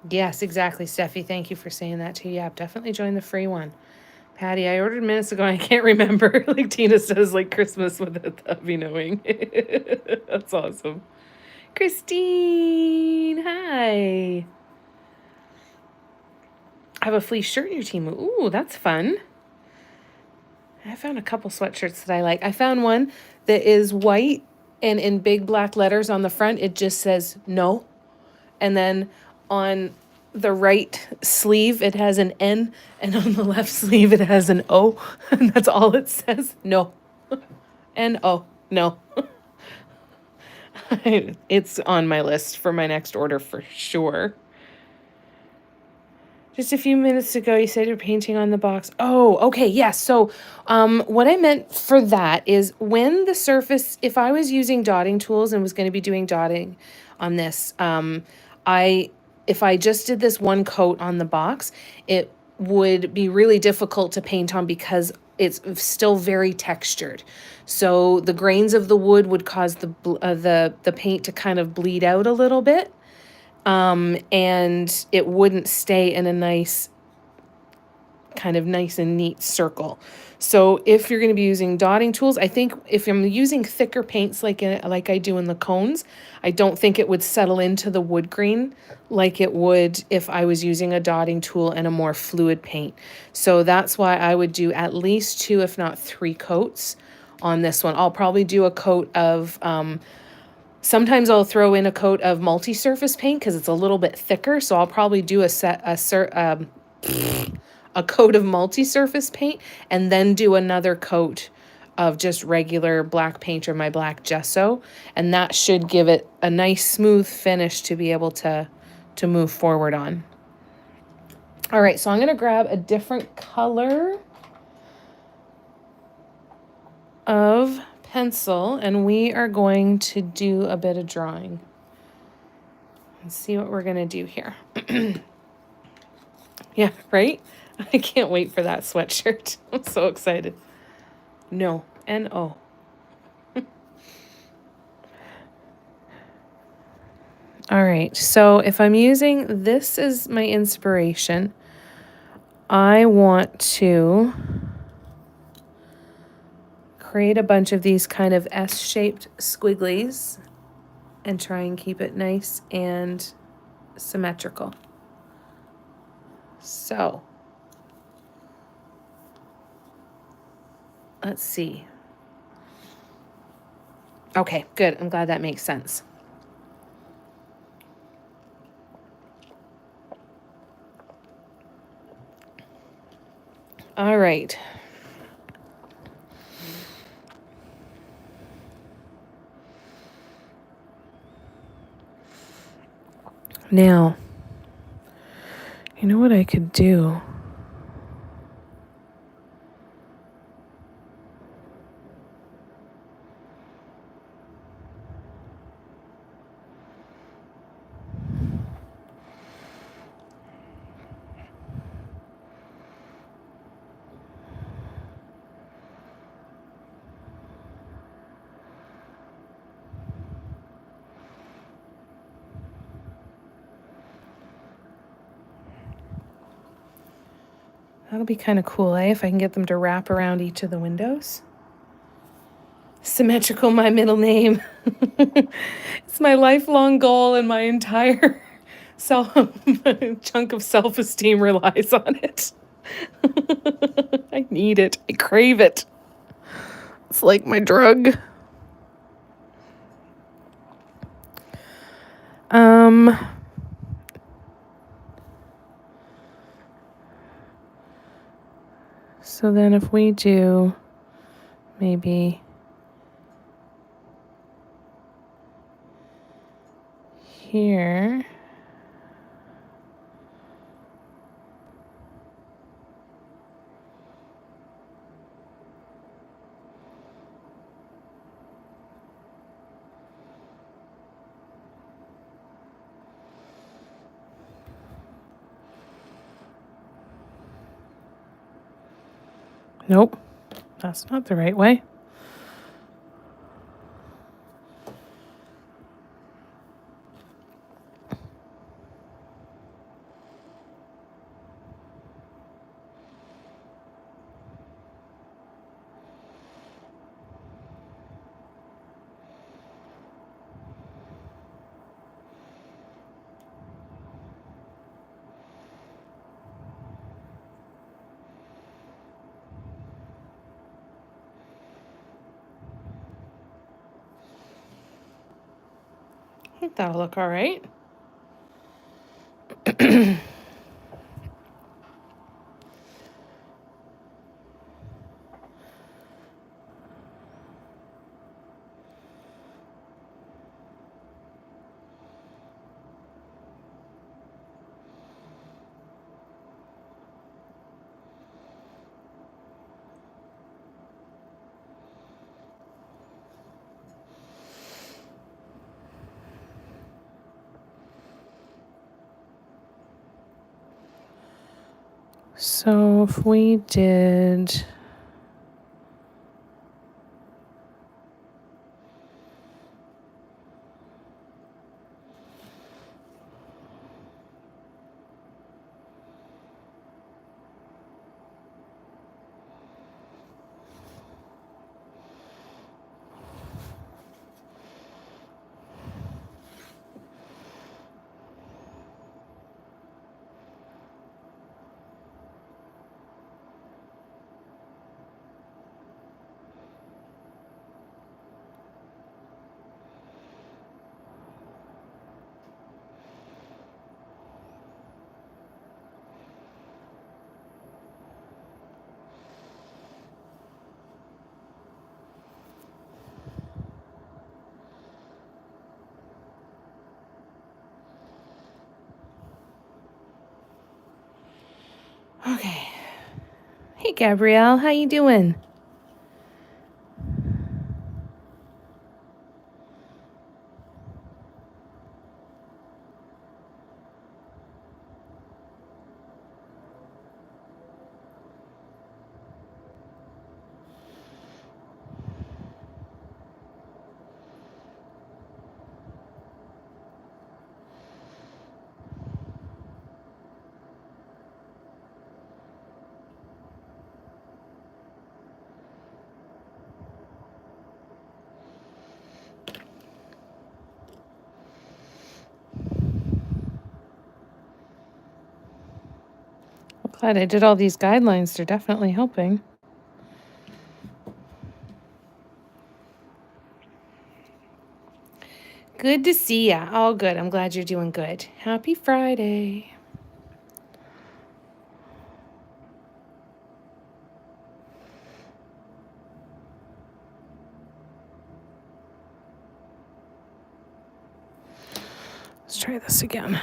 S1: Yes, exactly, Steffi. Thank you for saying that too. Yeah, definitely join the free one. Patty, I ordered minutes ago and I can't remember. Like Tina says, like Christmas without me knowing. That's awesome. Christine, hi. I have a fleece shirt in your team. Ooh, that's fun. I found a couple sweatshirts that I like. I found one that is white and in big black letters on the front, it just says no. And then on the right sleeve, it has an N, and on the left sleeve, it has an O, and that's all it says. No. N-O. No. It's on my list for my next order for sure. Just a few minutes ago, you said you're painting on the box. Oh, okay, yes. So what I meant for that is when the surface, if I was using dotting tools and was going to be doing dotting on this, I if I just did this one coat on the box, it would be really difficult to paint on because it's still very textured. So the grains of the wood would cause the paint to kind of bleed out a little bit. And it wouldn't stay in a nice and neat circle. So if you're going to be using dotting tools, I think if I'm using thicker paints like I do in the cones, I don't think it would settle into the wood grain like it would if I was using a dotting tool and a more fluid paint. So that's why I would do at least 2, if not 3 coats on this one. I'll probably do a coat of, sometimes I'll throw in a coat of multi-surface paint because it's a little bit thicker. So I'll probably do a coat of multi-surface paint and then do another coat of just regular black paint or my black gesso. And that should give it a nice smooth finish to be able to move forward on. All right, so I'm going to grab a different color of pencil and we are going to do a bit of drawing. Let's see what we're going to do here. Yeah, right? I can't wait for that sweatshirt. I'm so excited. No, N-O. All right, so if I'm using this as my inspiration, I want to create a bunch of these kind of S-shaped squigglies and try and keep it nice and symmetrical. So let's see. Okay, good. I'm glad that makes sense. All right. Now, you know what I could do? That'll be kind of cool, eh? If I can get them to wrap around each of the windows. Symmetrical, my middle name. It's my lifelong goal and my entire chunk of self-esteem relies on it. I need it. I crave it. It's like my drug. So then if we do maybe here. Nope, that's not the right way. I think that'll look all right. So if we did... Okay. Hey, Gabrielle, how you doing? Glad I did all these guidelines. They're definitely helping. Good to see ya. All good. I'm glad you're doing good. Happy Friday. Let's try this again.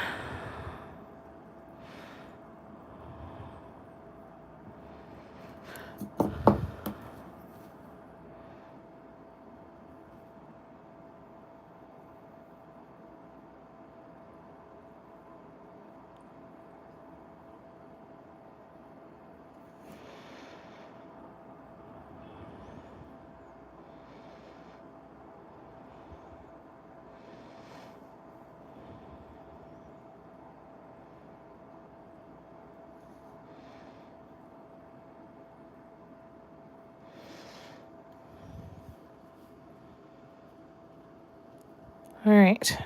S1: All right.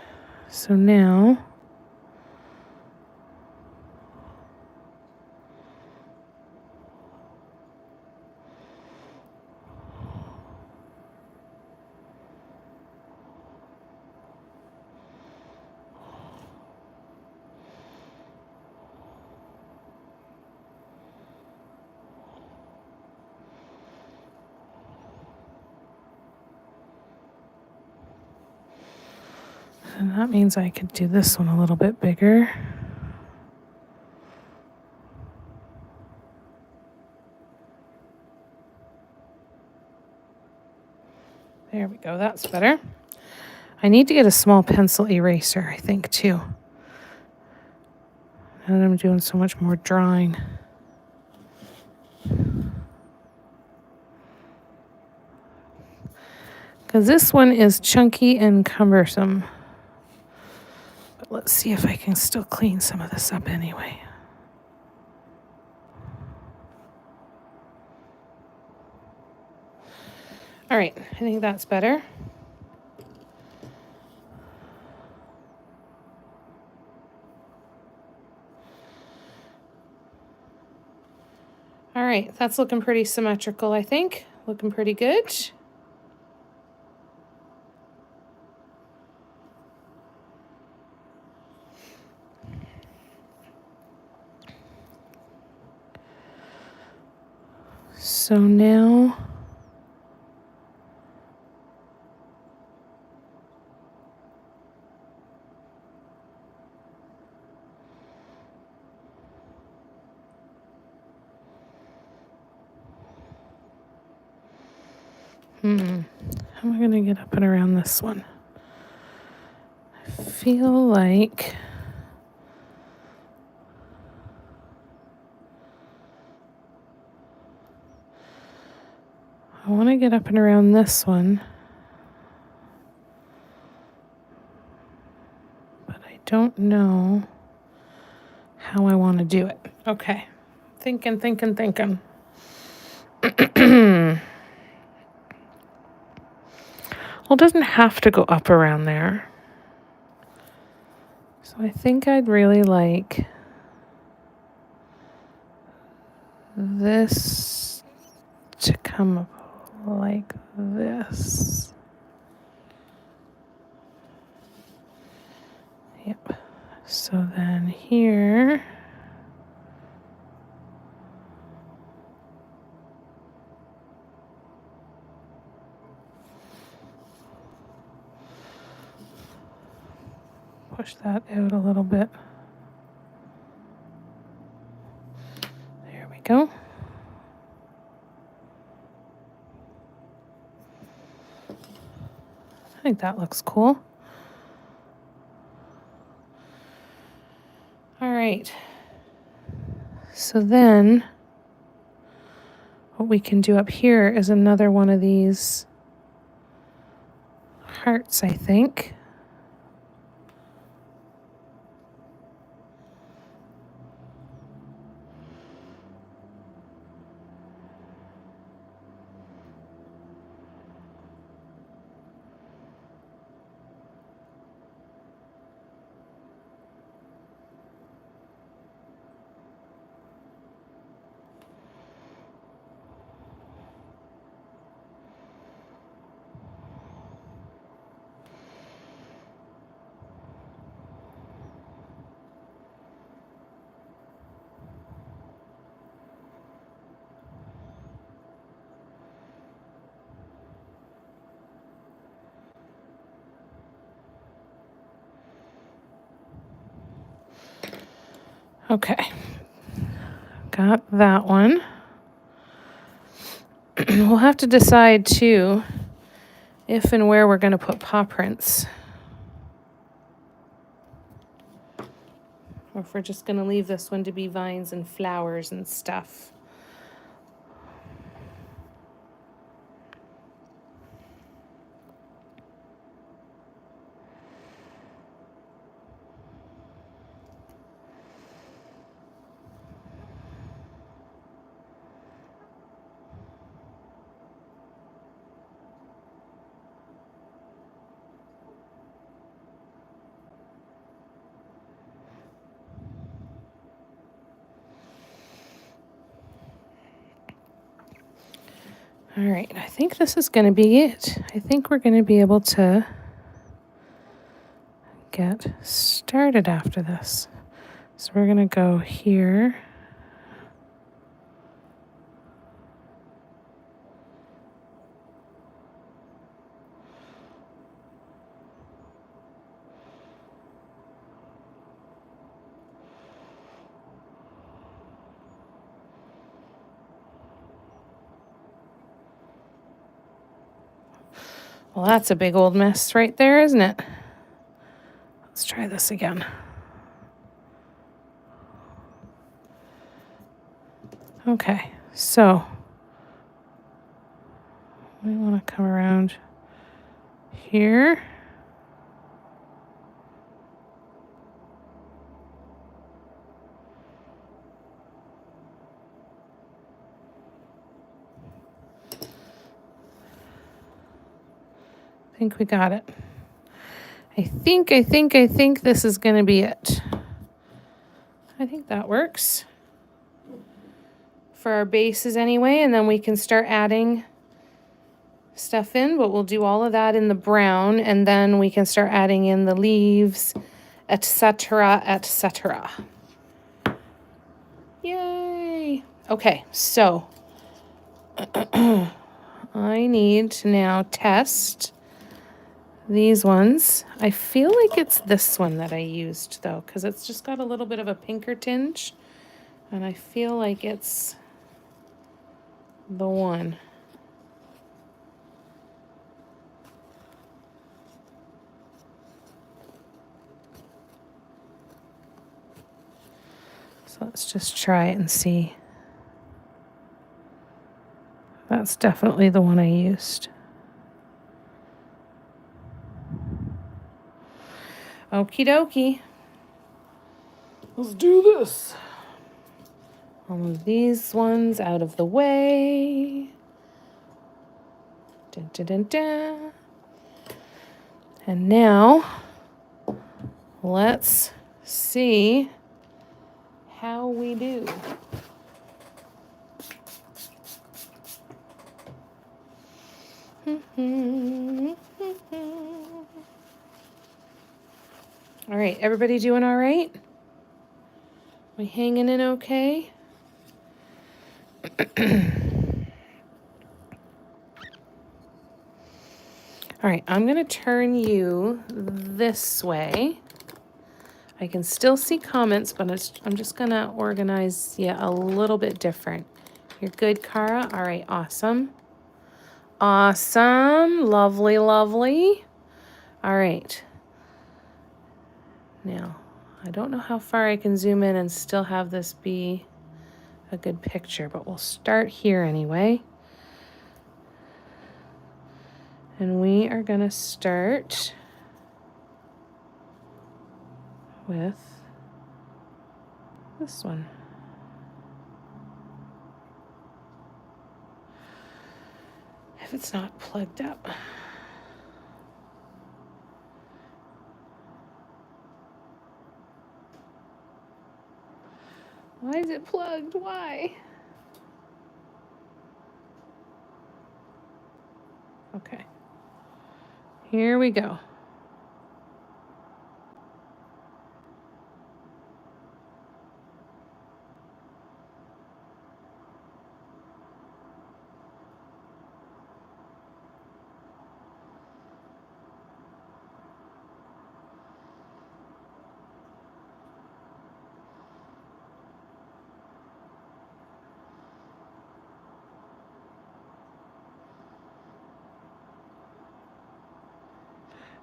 S1: So now... And that means I could do this one a little bit bigger. There we go. That's better. I need to get a small pencil eraser, I think, too. And I'm doing so much more drawing. Because this one is chunky and cumbersome. But let's see if I can still clean some of this up anyway. All right, I think that's better. All right, that's looking pretty symmetrical, I think. Looking pretty good. So now... How am I going to get up and around this one? I feel like... I want to get up and around this one, but I don't know how I want to do it. Okay, thinking. Well, it doesn't have to go up around there. So I think I'd really like this to come up like this. Yep. So then here, push that out a little bit. There we go. I think that looks cool. All right. So then what we can do up here is another one of these hearts, I think. Okay, got that one. We'll have to decide too if and where we're going to put paw prints. Or if we're just going to leave this one to be vines and flowers and stuff. All right, I think this is going to be it. I think we're going to be able to get started after this. So we're going to go here. Well, that's a big old mess right there, isn't it? Let's try this again. Okay, so we want to come around here. I think we got it. I think this is going to be it. I think that works for our bases anyway, and then we can start adding stuff in, but we'll do all of that in the brown, and then we can start adding in the leaves, etc., etc. Yay! Okay, so I need to now test these ones. I feel like it's this one that I used though, because it's just got a little bit of a pinker tinge, and I feel like it's the one. So let's just try it and see. That's definitely the one I used. Okie dokie. Let's do this. I'll move these ones out of the way. Dun, dun, dun, dun. And now, let's see how we do. All right, everybody doing all right? We hanging in okay? All right, I'm going to turn you this way. I can still see comments, but I'm just going to organize you a little bit different. You're good, Cara? All right, awesome. Awesome. Lovely, lovely. All right. Now, I don't know how far I can zoom in and still have this be a good picture, but we'll start here anyway. And we are going to start with this one. If it's not plugged up. Why is it plugged? Why? Okay. Here we go.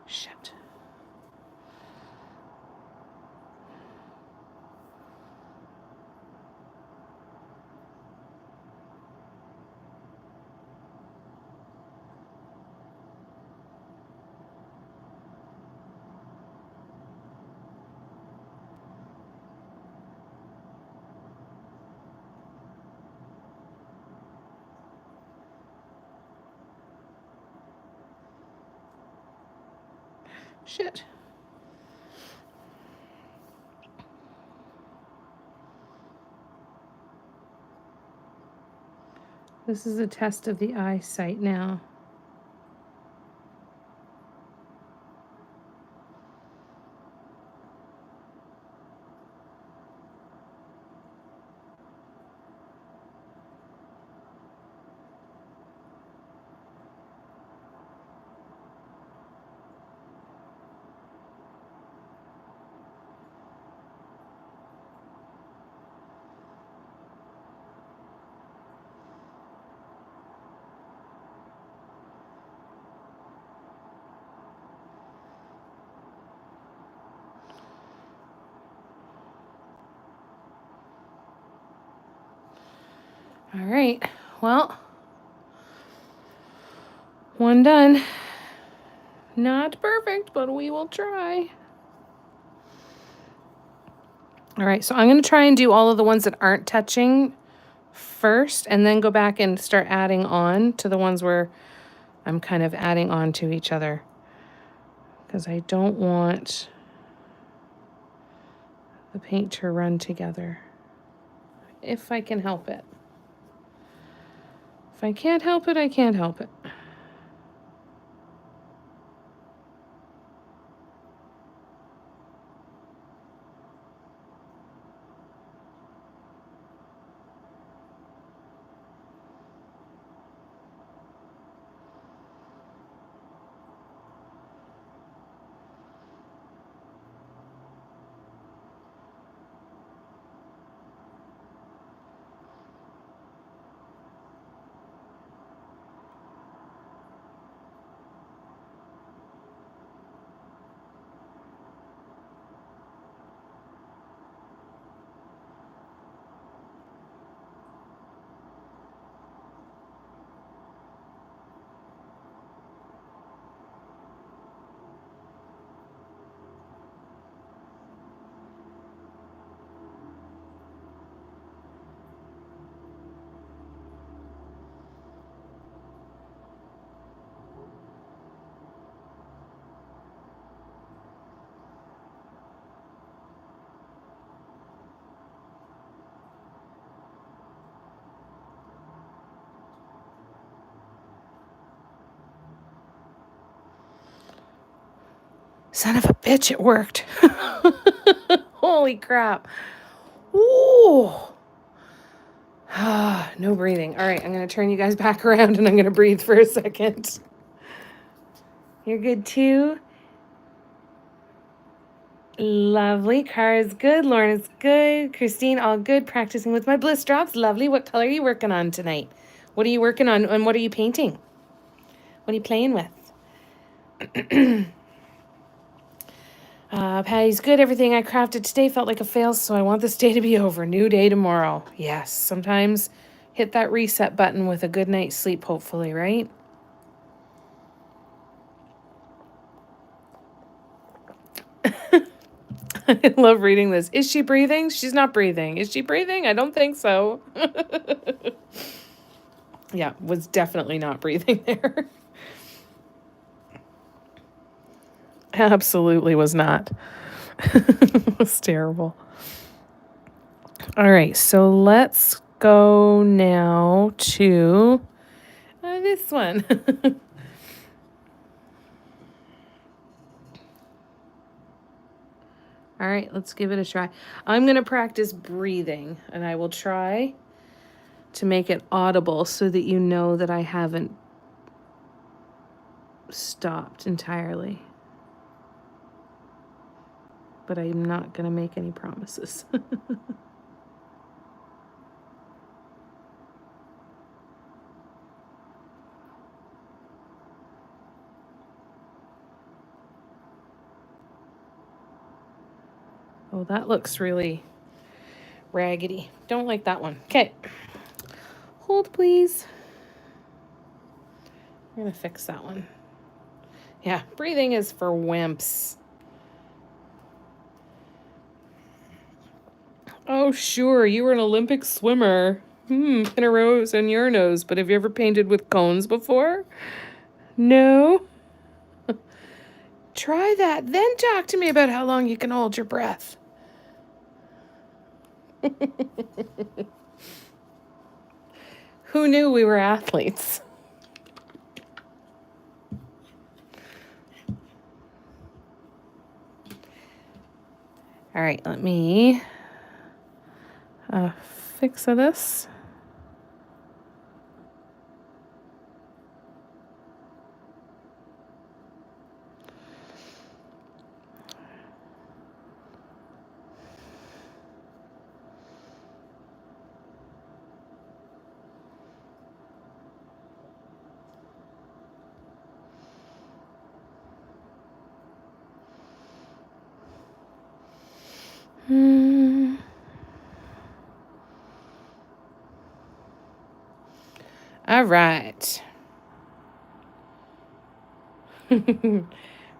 S1: Shit. Shit. This is a test of the eyesight now. All right, well, one done. Not perfect, but we will try. All right, so I'm going to try and do all of the ones that aren't touching first, and then go back and start adding on to the ones where I'm kind of adding on to each other, because I don't want the paint to run together, if I can help it. If I can't help it, I can't help it. Son of a bitch, it worked. Holy crap. Ooh. No breathing. All right, I'm going to turn you guys back around and I'm going to breathe for a second. You're good too? Lovely. Cara's good. Lauren is good. Christine, all good. Practicing with my bliss drops. Lovely. What color are you working on tonight? What are you working on and what are you painting? What are you playing with? Patty's good. Everything I crafted today felt like a fail, so I want this day to be over. New day tomorrow. Yes, sometimes hit that reset button with a good night's sleep, hopefully, right? I love reading this. Is she breathing? She's not breathing. Is she breathing? I don't think so. Yeah, was definitely not breathing there. Absolutely was not. It was terrible. All right, so let's go now to this one. All right, let's give it a try. I'm going to practice breathing, and I will try to make it audible so that you know that I haven't stopped entirely. But I'm not going to make any promises. Oh, that looks really raggedy. Don't like that one. Okay. Hold, please. I'm going to fix that one. Yeah, breathing is for wimps. Oh, sure, you were an Olympic swimmer. Pin a rose on your nose, but have you ever painted with cones before? No? Try that, then talk to me about how long you can hold your breath. Who knew we were athletes? All right, let me fix this. All right. We're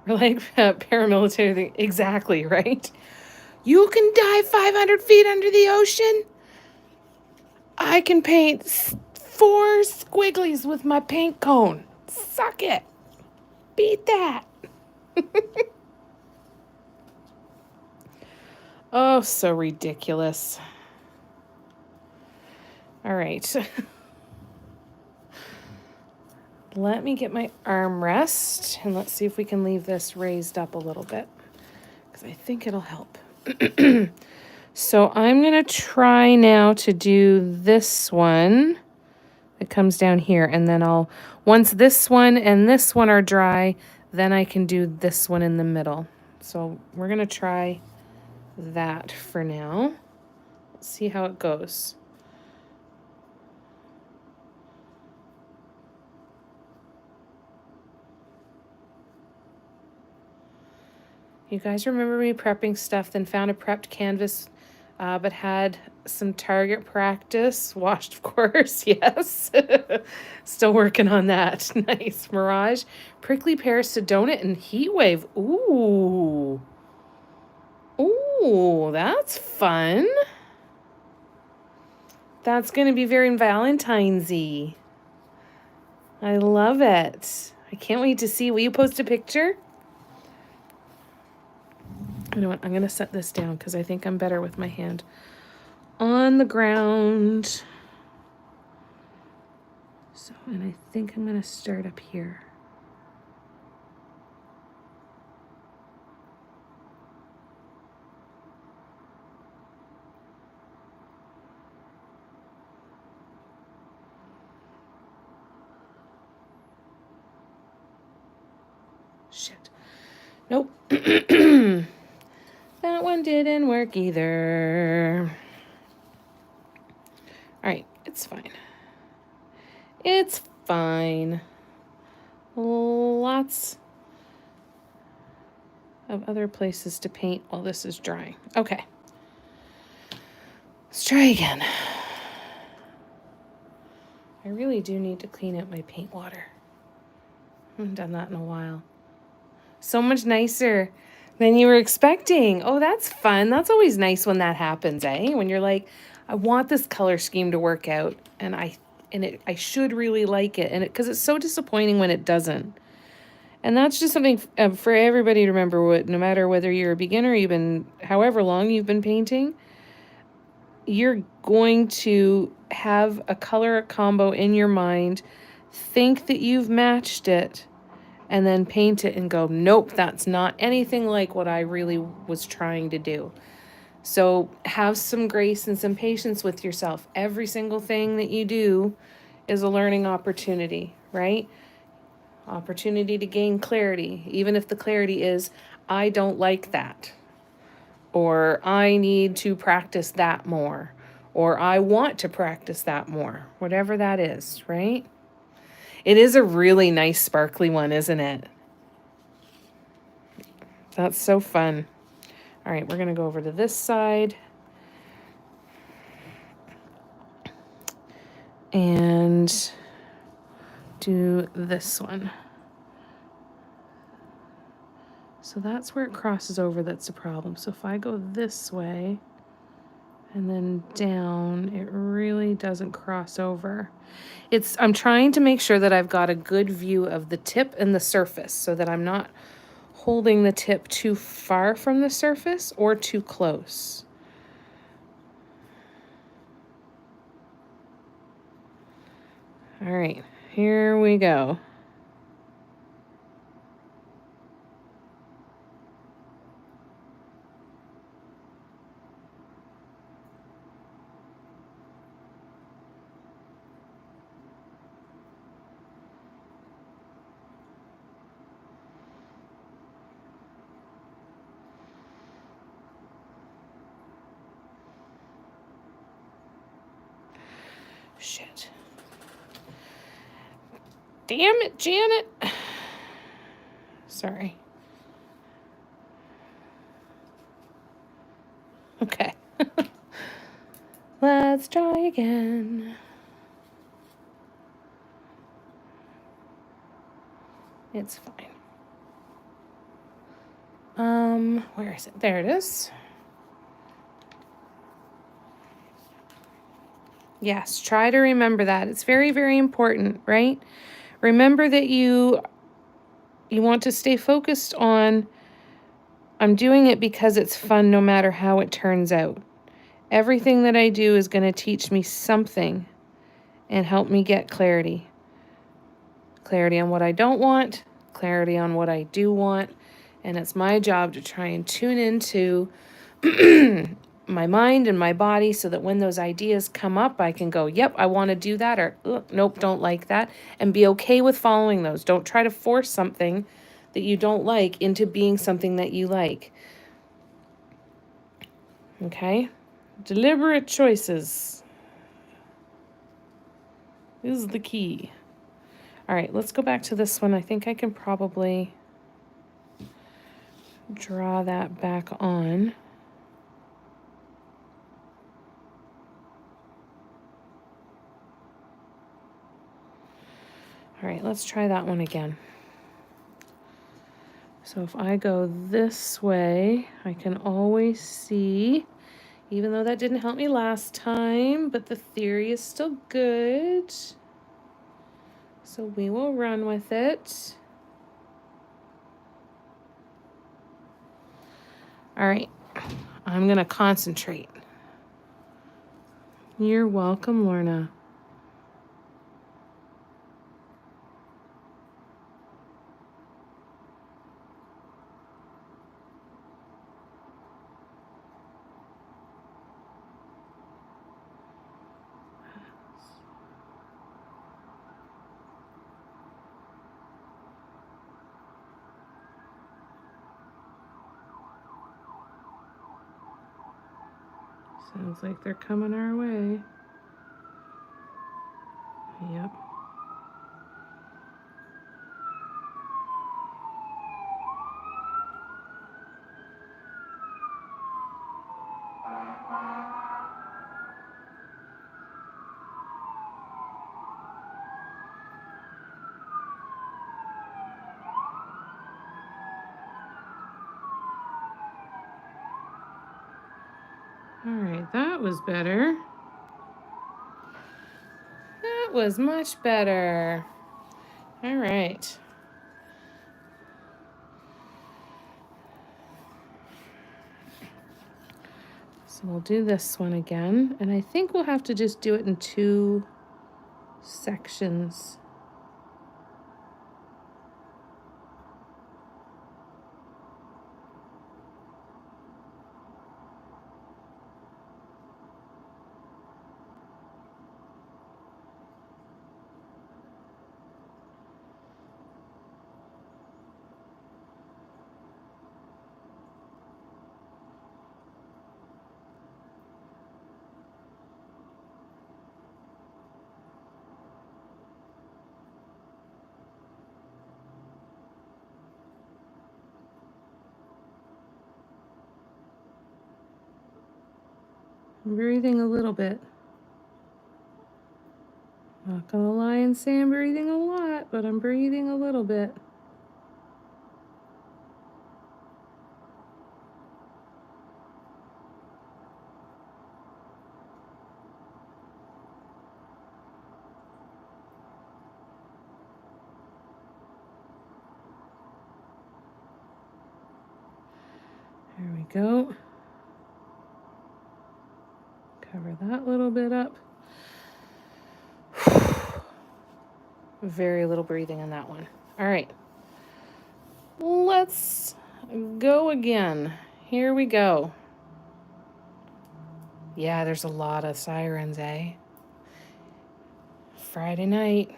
S1: like paramilitary thing. Exactly, right? You can dive 500 feet under the ocean. I can paint 4 squigglies with my paint cone. Suck it. Beat that. Oh, so ridiculous. All right. Let me get my armrest and let's see if we can leave this raised up a little bit because I think it'll help. So I'm going to try now to do this one. It comes down here and then once this one and this one are dry, then I can do this one in the middle. So we're going to try that for now. Let's see how it goes. You guys remember me prepping stuff, then found a prepped canvas, but had some target practice. Washed, of course, yes. Still working on that. Nice. Mirage, Prickly Pear, Sedona, and Heatwave. Ooh. Ooh, that's fun. That's going to be very Valentine's-y. I love it. I can't wait to see. Will you post a picture? You know what? I'm going to set this down because I think I'm better with my hand on the ground. So, and I think I'm going to start up here. Shit. Nope. That one didn't work either. All right, it's fine. It's fine. Lots of other places to paint while this is drying. Okay. Let's try again. I really do need to clean up my paint water. I haven't done that in a while. So much nicer than you were expecting. Oh, that's fun. That's always nice when that happens, eh? When you're like, I want this color scheme to work out, and I should really like it, and because it's so disappointing when it doesn't. And that's just something for everybody to remember. No matter whether you're a beginner, even however long you've been painting, you're going to have a color combo in your mind, think that you've matched it, and then paint it and go, nope, that's not anything like what I really was trying to do. So have some grace and some patience with yourself. Every single thing that you do is a learning opportunity, right? Opportunity to gain clarity, even if the clarity is, I don't like that, or I need to practice that more, or I want to practice that more, whatever that is, right? It is a really nice sparkly one, isn't it? That's so fun. All right, we're going to go over to this side. And do this one. So that's where it crosses over, that's the problem. So if I go this way and then down, it really doesn't cross over. I'm trying to make sure that I've got a good view of the tip and the surface so that I'm not holding the tip too far from the surface or too close. All right, here we go. Shit. Damn it, Janet. Sorry. Okay. Let's try again. It's fine. Where is it? There it is. Yes, try to remember that. It's very, very important, right? Remember that you want to stay focused on, I'm doing it because it's fun no matter how it turns out. Everything that I do is going to teach me something and help me get clarity. Clarity on what I don't want, clarity on what I do want, and it's my job to try and tune into my mind and my body so that when those ideas come up, I can go, yep, I want to do that, or nope, don't like that, and be okay with following those. Don't try to force something that you don't like into being something that you like. Okay? Deliberate choices is the key. All right, let's go back to this one. I think I can probably draw that back on. All right, let's try that one again. So if I go this way, I can always see, even though that didn't help me last time, but the theory is still good. So we will run with it. All right, I'm gonna concentrate. You're welcome, Lorna. Sounds like they're coming our way. Yep. All right, that was better. That was much better. All right. So we'll do this one again, and I think we'll have to just do it in 2 sections. I'm breathing a little bit. Not gonna lie and say I'm breathing a lot, but I'm breathing a little bit. There we go. Cover that little bit up. Very little breathing on that one. All right. Let's go again. Here we go. Yeah, there's a lot of sirens, eh? Friday night.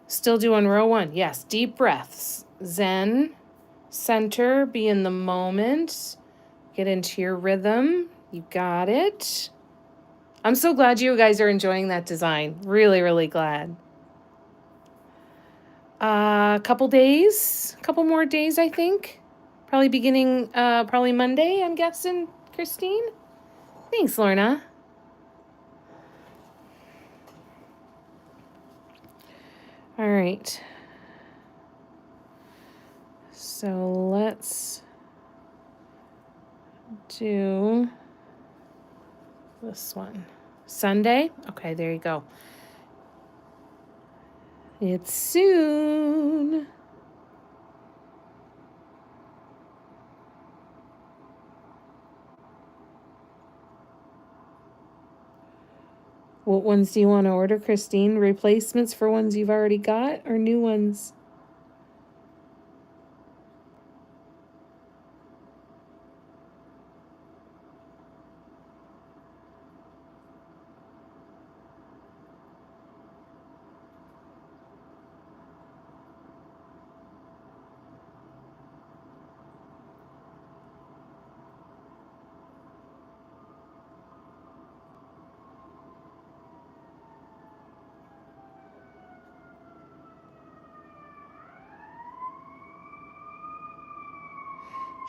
S1: Still doing row 1. Yes, deep breaths. Zen, center, be in the moment. Get into your rhythm. You got it. I'm so glad you guys are enjoying that design. Really, really glad. A couple more days, I think. Probably beginning, probably Monday, I'm guessing, Christine? Thanks, Lorna. All right. So let's do this one. Sunday? Okay, there you go. It's soon. What ones do you want to order, Christine? Replacements for ones you've already got or new ones?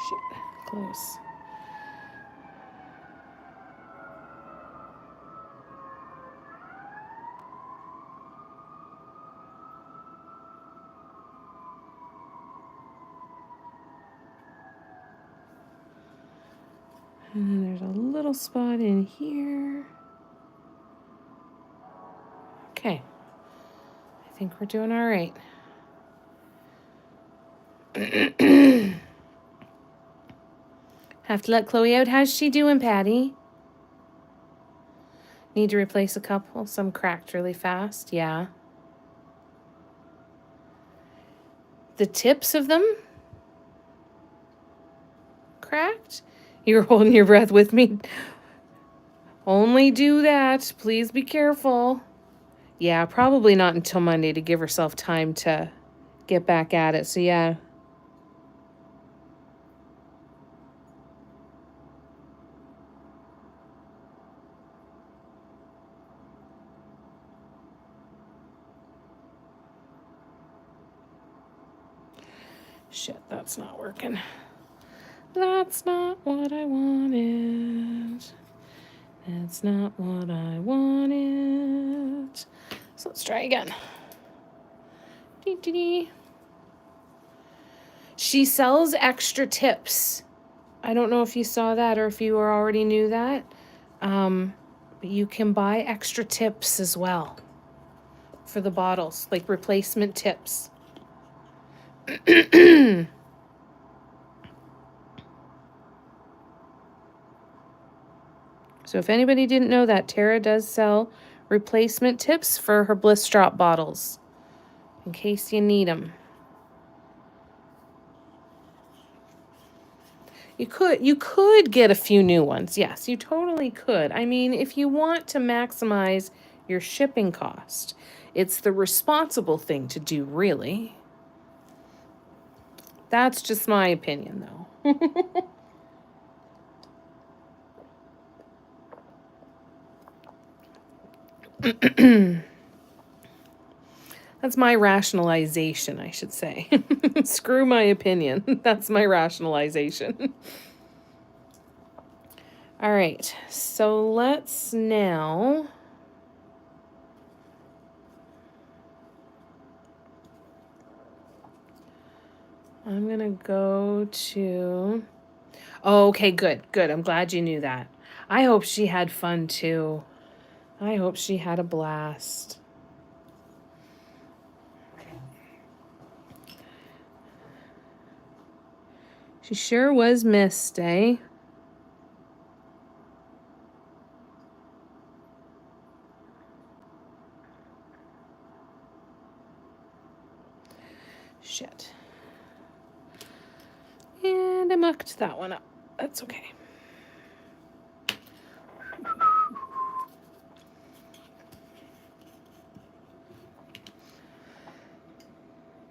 S1: Shit, close. And then there's a little spot in here. Okay. I think we're doing all right. Have to let Chloe out. How's she doing, Patty? Need to replace a couple. Some cracked really fast. Yeah. The tips of them cracked? You're holding your breath with me. Only do that. Please be careful. Yeah, probably not until Monday to give herself time to get back at it. So yeah. Shit, that's not working. That's not what I wanted. That's not what I wanted. So let's try again. Dee-dee-dee. She sells extra tips. I don't know if you saw that or if you already knew that. But you can buy extra tips as well for the bottles, like replacement tips. So if anybody didn't know that, Tara does sell replacement tips for her Bliss Drop bottles, in case you need them. You could get a few new ones. Yes, you totally could. I mean, if you want to maximize your shipping cost, it's the responsible thing to do, really. That's just my opinion, though. That's my rationalization, I should say. Screw my opinion. That's my rationalization. All right, so let's now... I'm going to go to... Oh, okay, good. I'm glad you knew that. I hope she had fun, too. I hope she had a blast. She sure was missed, eh? Shit. And I mucked that one up. That's okay.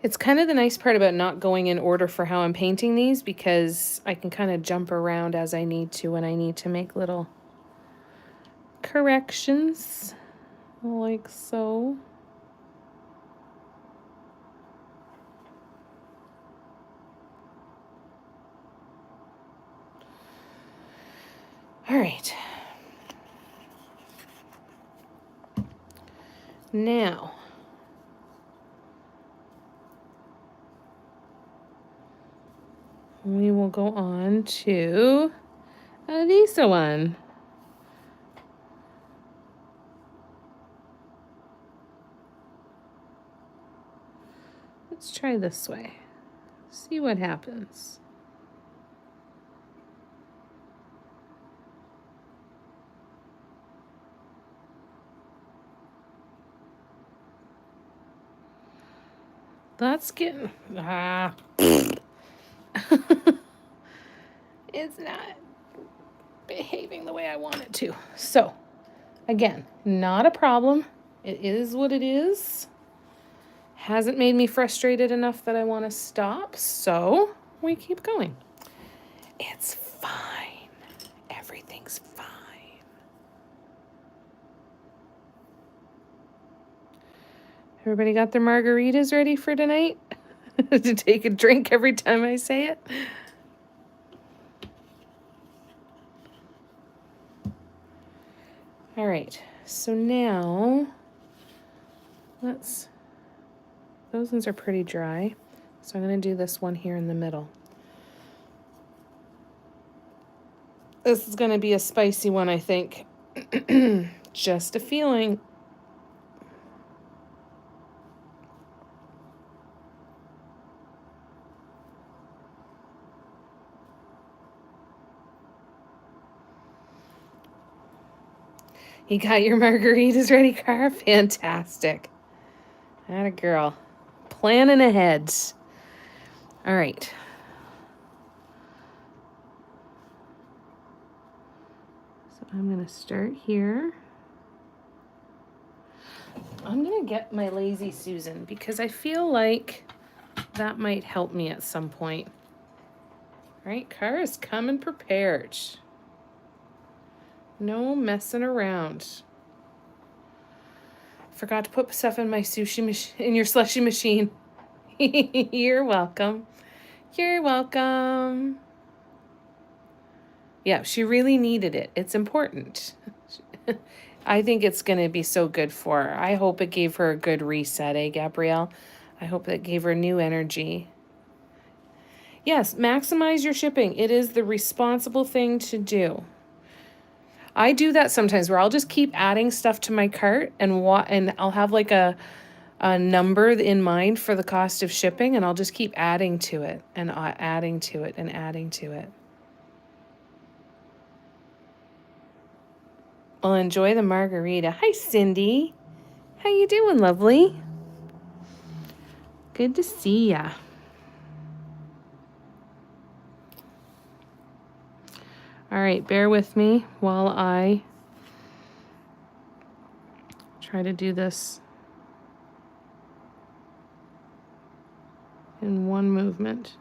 S1: It's kind of the nice part about not going in order for how I'm painting these, because I can kind of jump around as I need to when I need to make little corrections, like so. All right. Now, we will go on to this one. Let's try this way. See what happens. That's getting... It's not behaving the way I want it to. So, again, not a problem. It is what it is. Hasn't made me frustrated enough that I want to stop, so we keep going. It's fine. Everything's fine. Everybody got their margaritas ready for tonight? To take a drink every time I say it? All right, so now those ones are pretty dry. So I'm going to do this one here in the middle. This is going to be a spicy one, I think. Just a feeling. You got your margaritas ready, Cara? Fantastic. Atta girl. Planning ahead. All right. So I'm going to start here. I'm going to get my Lazy Susan because I feel like that might help me at some point. All right, Cara's coming prepared. No messing around. Forgot to put stuff in my sushi machine, in your slushy machine. You're welcome. You're welcome. Yeah, she really needed it. It's important. I think it's going to be so good for her. I hope it gave her a good reset, eh, Gabrielle? I hope that gave her new energy. Yes, maximize your shipping. It is the responsible thing to do. I do that sometimes where I'll just keep adding stuff to my cart and I'll have like a number in mind for the cost of shipping, and I'll just keep adding to it and adding to it and adding to it. Well, enjoy the margarita. Hi, Cindy. How you doing, lovely? Good to see ya. All right, bear with me while I try to do this in one movement.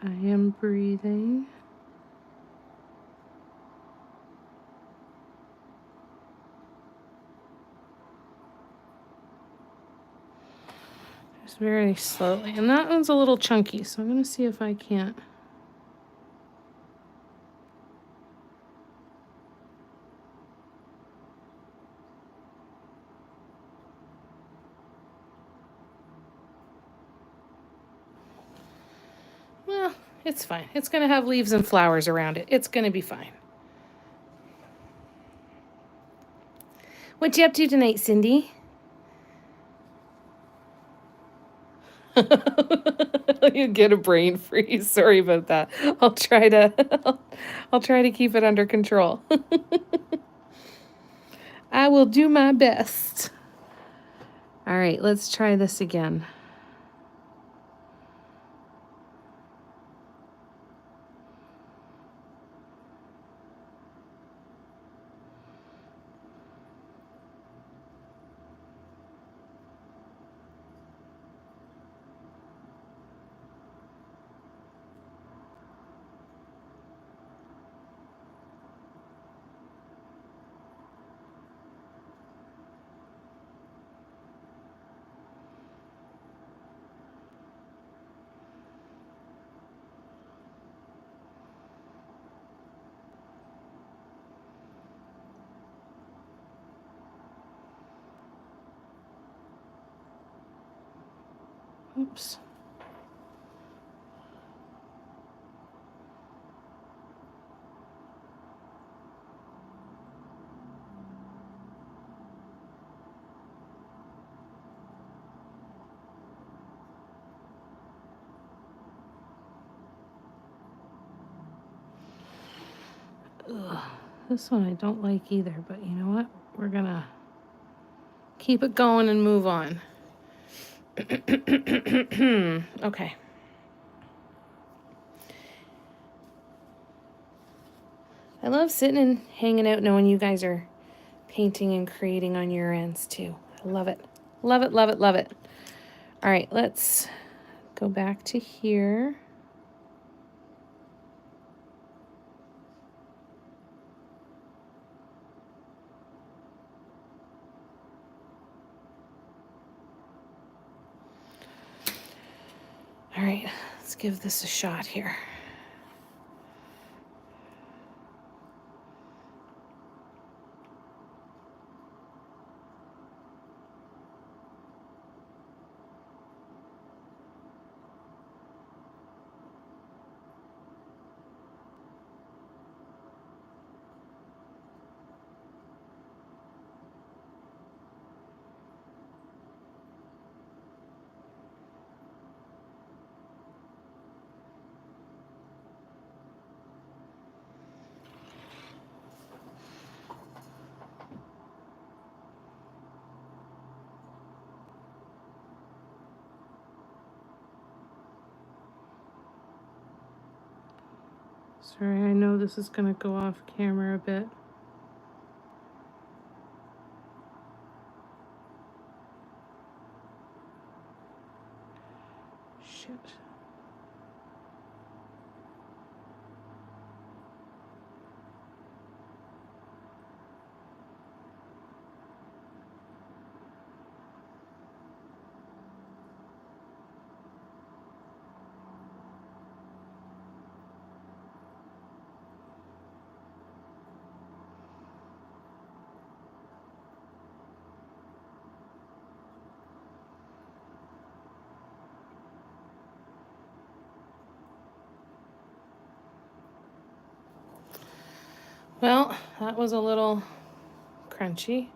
S1: I am breathing. Just very slowly. And that one's a little chunky, so I'm going to see if I can't. Well, it's fine. It's going to have leaves and flowers around it. It's going to be fine. What you up to tonight, Cindy? You get a brain freeze. Sorry about that. I'll try to keep it under control. I will do my best. All right, let's try this again. Oops. Ugh, this one I don't like either, but you know what? We're gonna keep it going and move on. Okay. I love sitting and hanging out knowing you guys are painting and creating on your ends too. I love it. Love it, love it, love it. All right, let's go back to here. All right, let's give this a shot here. Sorry, I know this is going to go off camera a bit. Shit. Well, that was a little crunchy.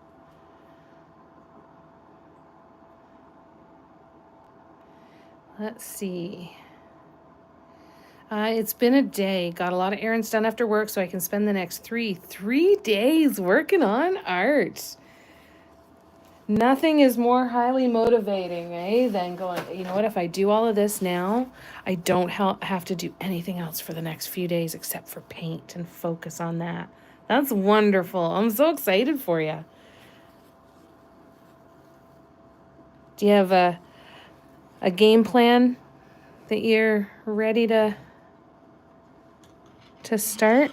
S1: Let's see. It's been a day. Got a lot of errands done after work so I can spend the next three days working on art. Nothing is more highly motivating, than going, you know what, if I do all of this now, I don't have to do anything else for the next few days except for paint and focus on that. That's wonderful. I'm so excited for you. Do you have a game plan that you're ready to start?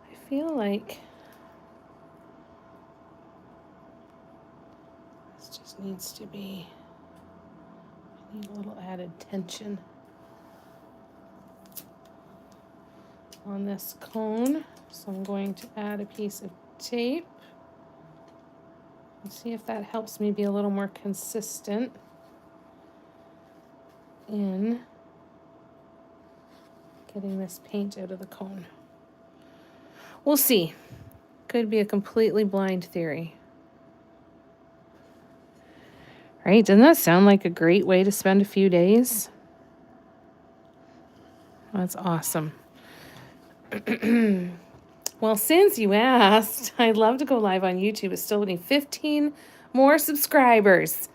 S1: I feel like this just needs to be, I need a little added tension on this cone. So I'm going to add a piece of tape and see if that helps me be a little more consistent in getting this paint out of the cone. We'll see. Could be a completely blind theory. Right? Doesn't that sound like a great way to spend a few days? That's awesome. Well, since you asked, I'd love to go live on YouTube. It's still need 15 more subscribers.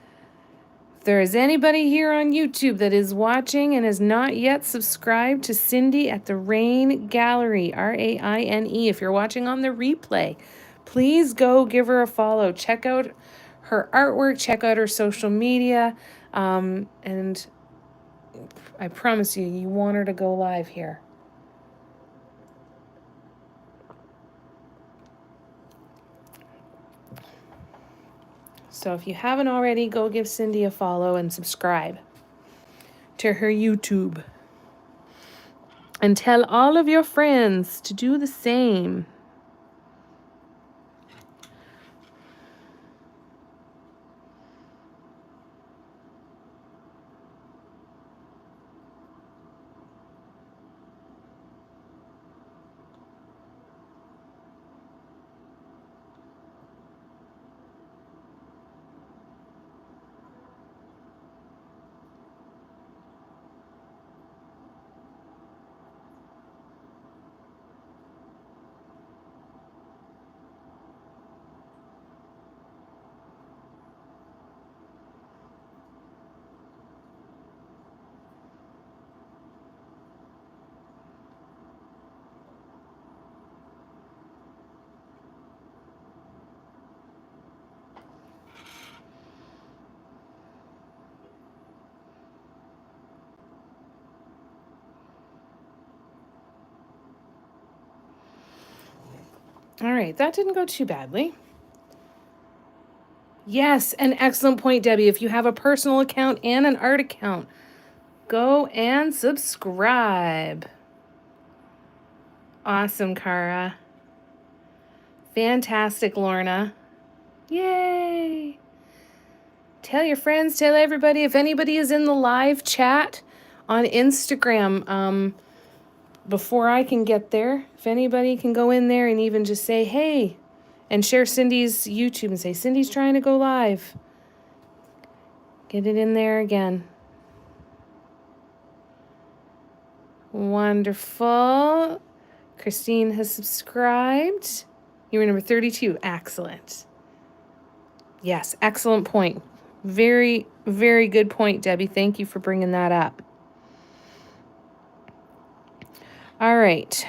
S1: If there is anybody here on YouTube that is watching and has not yet subscribed to Cindy at the Rain Gallery, RAINE, if you're watching on the replay, please go give her a follow. Check out her artwork, check out her social media, and I promise you want her to go live here. So if you haven't already, go give Cindy a follow and subscribe to her YouTube. And tell all of your friends to do the same. All right, that didn't go too badly. Yes, an excellent point, Debbie. If you have a personal account and an art account, go and subscribe. Awesome, Cara. Fantastic, Lorna. Yay! Tell your friends, tell everybody. If anybody is in the live chat on Instagram, before I can get there, if anybody can go in there and even just say, hey, and share Cindy's YouTube and say, Cindy's trying to go live. Get it in there again. Wonderful. Christine has subscribed. You were number 32. Excellent. Yes, excellent point. Very, very good point, Debbie. Thank you for bringing that up. All right.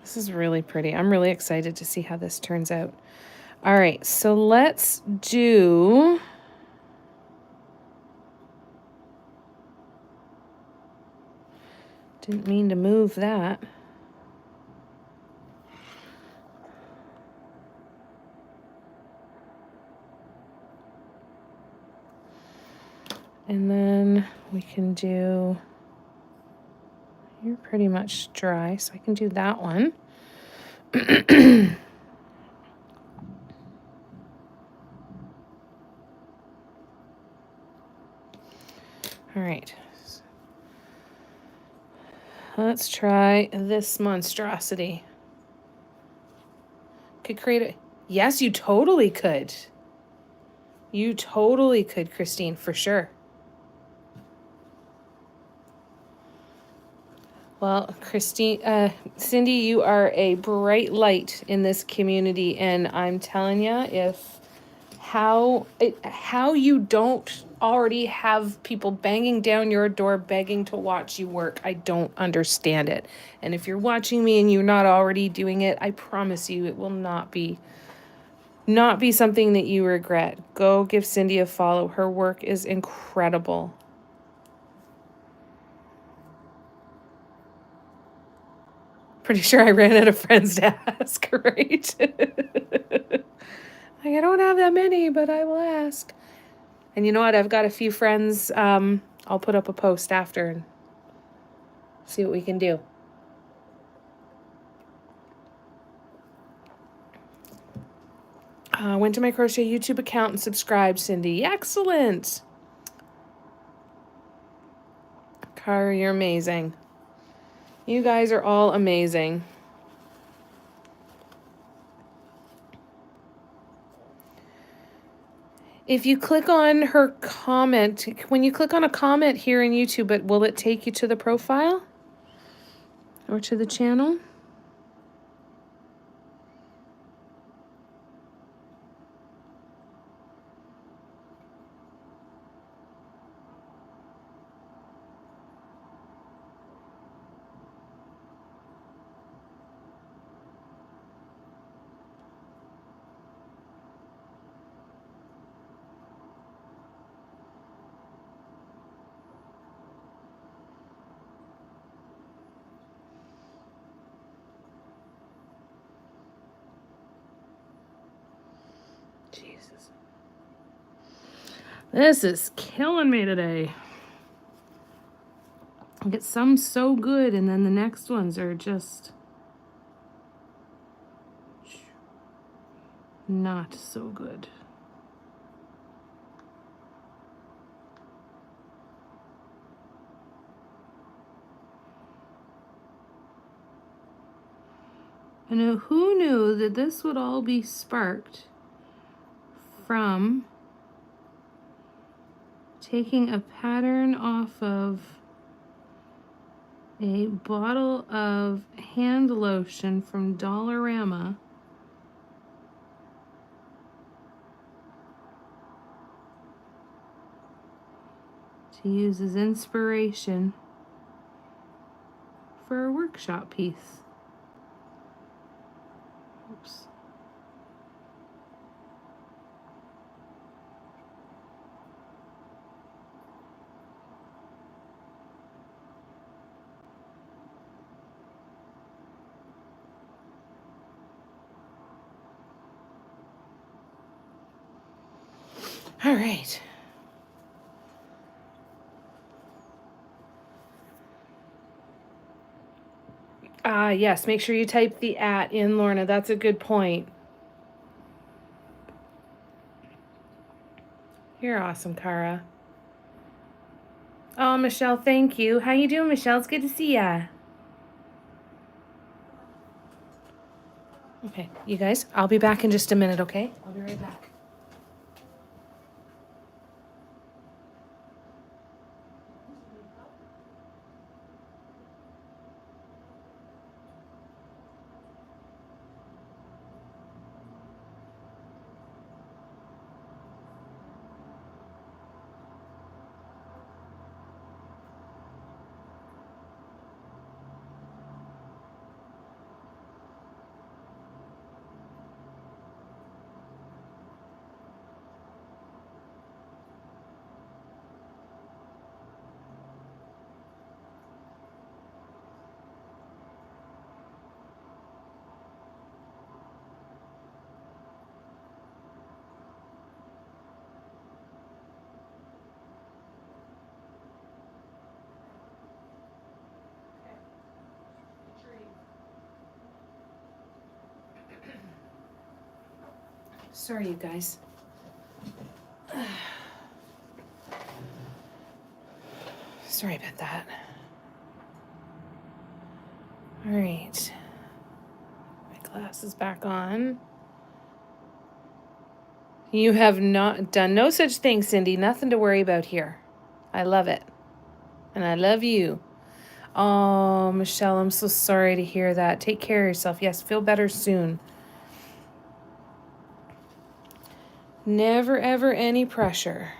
S1: This is really pretty. I'm really excited to see how this turns out. All right, so let's do... Didn't mean to move that. And then we can do, you're pretty much dry, so I can do that one. All right. Let's try this monstrosity. Could create a, yes, you totally could. You totally could, Christine, for sure. Well, Christine, Cindy, you are a bright light in this community, and I'm telling you, how you don't already have people banging down your door begging to watch you work, I don't understand it. And if you're watching me and you're not already doing it, I promise you it will not be something that you regret. Go give Cindy a follow. Her work is incredible. Pretty sure I ran out of friends to ask, right? Like, I don't have that many, but I will ask. And you know what? I've got a few friends. I'll put up a post after and see what we can do. Went to my crochet YouTube account and subscribed, Cindy. Excellent. Cara, you're amazing. You guys are all amazing. If you click on her comment, when you click on a comment here in YouTube, will it take you to the profile or to the channel? Jesus. This is killing me today. I get some so good, and then the next ones are just not so good. And who knew that this would all be sparked from taking a pattern off of a bottle of hand lotion from Dollarama to use as inspiration for a workshop piece. Oops. All right. Yes, make sure you type the @ in, Lorna. That's a good point. You're awesome, Cara. Oh, Michelle, thank you. How you doing, Michelle? It's good to see ya. Okay, you guys, I'll be back in just a minute, okay? I'll be right back. Sorry, you guys. Sorry about that. All right. My glasses back on. You have not done no such thing, Cindy. Nothing to worry about here. I love it. And I love you. Oh, Michelle, I'm so sorry to hear that. Take care of yourself. Yes, feel better soon. Never, ever any pressure,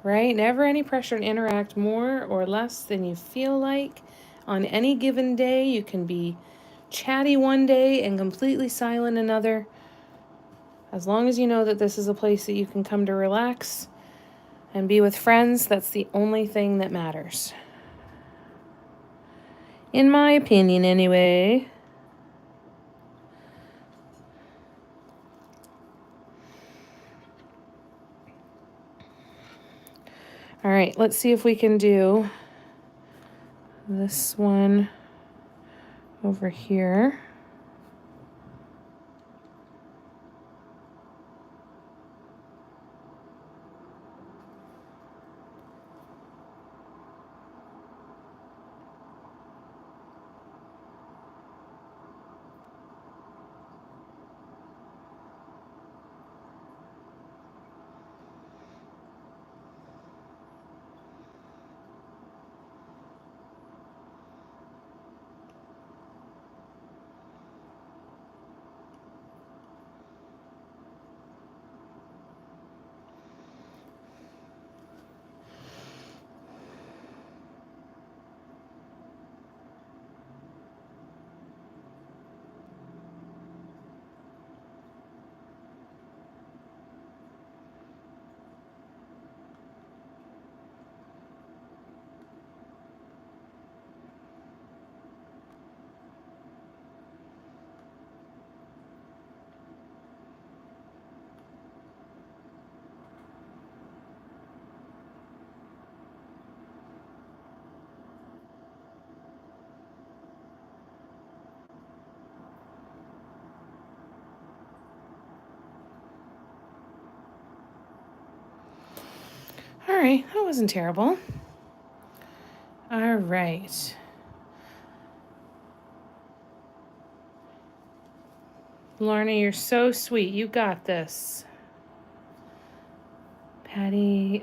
S1: right? Never any pressure to interact more or less than you feel like. On any given day, you can be chatty one day and completely silent another. As long as you know that this is a place that you can come to relax and be with friends, that's the only thing that matters. In my opinion, anyway. All right, let's see if we can do this one over here. All right, that wasn't terrible. All right. Lorna, you're so sweet. You got this. Patty,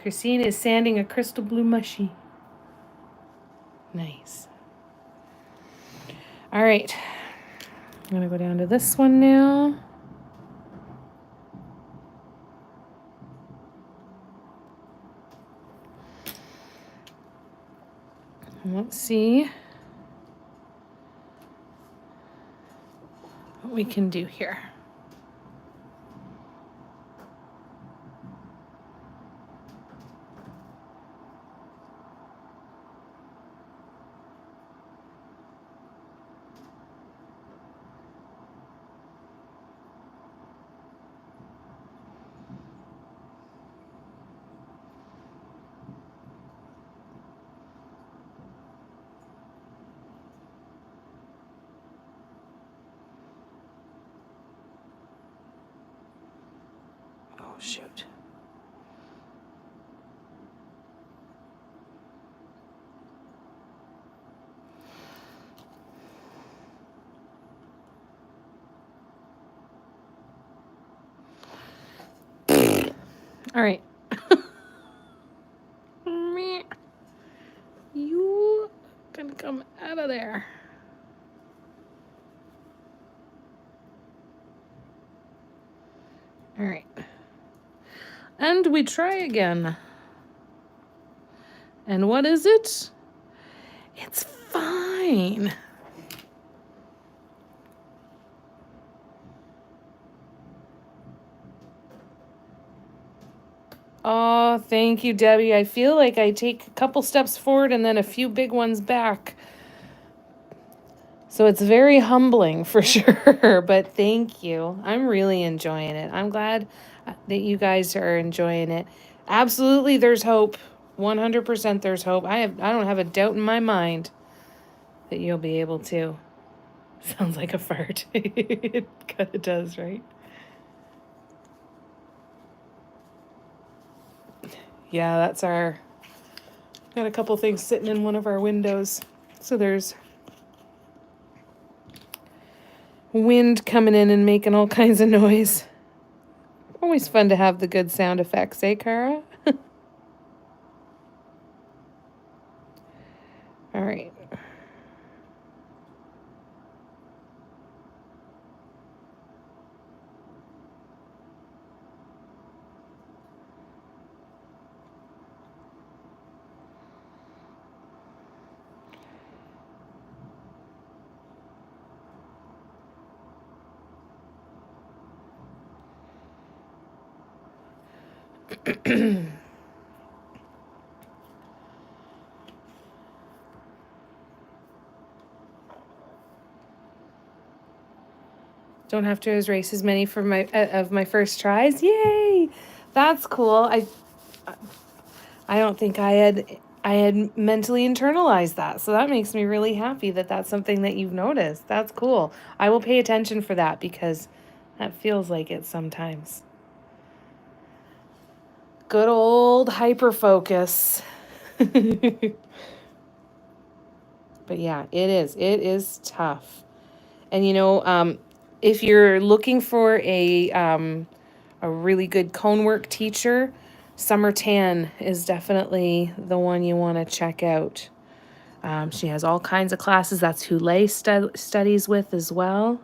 S1: Christine is sanding a crystal blue mushy. Nice. All right. I'm going to go down to this one now. Let's see what we can do here. Oh, shoot. All right. You can come out of there. All right. And we try again. And what is it? It's fine. Oh, thank you, Debbie. I feel like I take a couple steps forward and then a few big ones back. So it's very humbling for sure, but thank you. I'm really enjoying it. I'm glad that you guys are enjoying it. Absolutely, there's hope. 100% there's hope. I don't have a doubt in my mind that you'll be able to. Sounds like a fart. It kind of does, right? Yeah, that's our... Got a couple things sitting in one of our windows. So there's wind coming in and making all kinds of noise. Always fun to have the good sound effects, eh, Cara? All right. Don't have to erase as many for my of my first tries. Yay! That's cool. I don't think I had mentally internalized that. So that makes me really happy that that's something that you've noticed. That's cool. I will pay attention for that because that feels like it sometimes. Good old hyper focus. But yeah, it is. It is tough. And you know, if you're looking for a really good cone work teacher, Summer Tan is definitely the one you want to check out. She has all kinds of classes. That's who Lay studies with as well.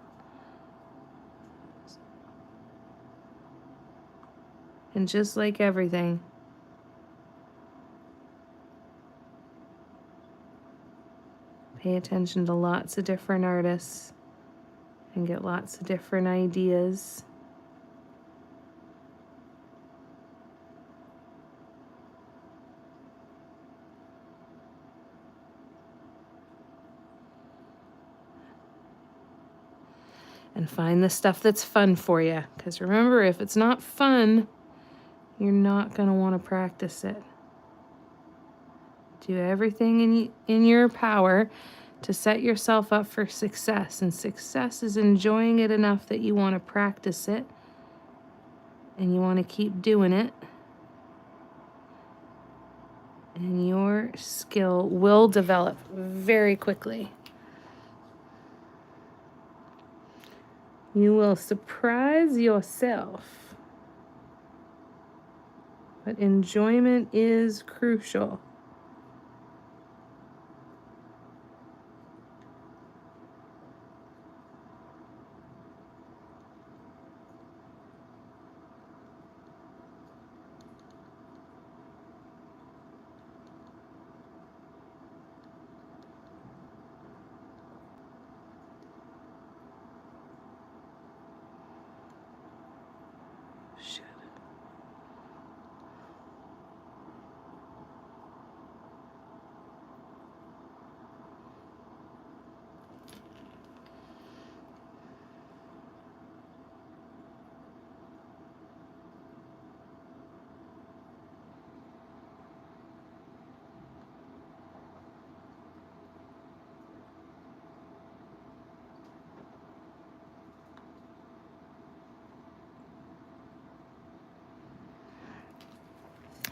S1: And just like everything, pay attention to lots of different artists and get lots of different ideas. And find the stuff that's fun for you. Because remember, if it's not fun, you're not going to want to practice it. Do everything in your power to set yourself up for success. And success is enjoying it enough that you want to practice it. And you want to keep doing it. And your skill will develop very quickly. You will surprise yourself. But enjoyment is crucial.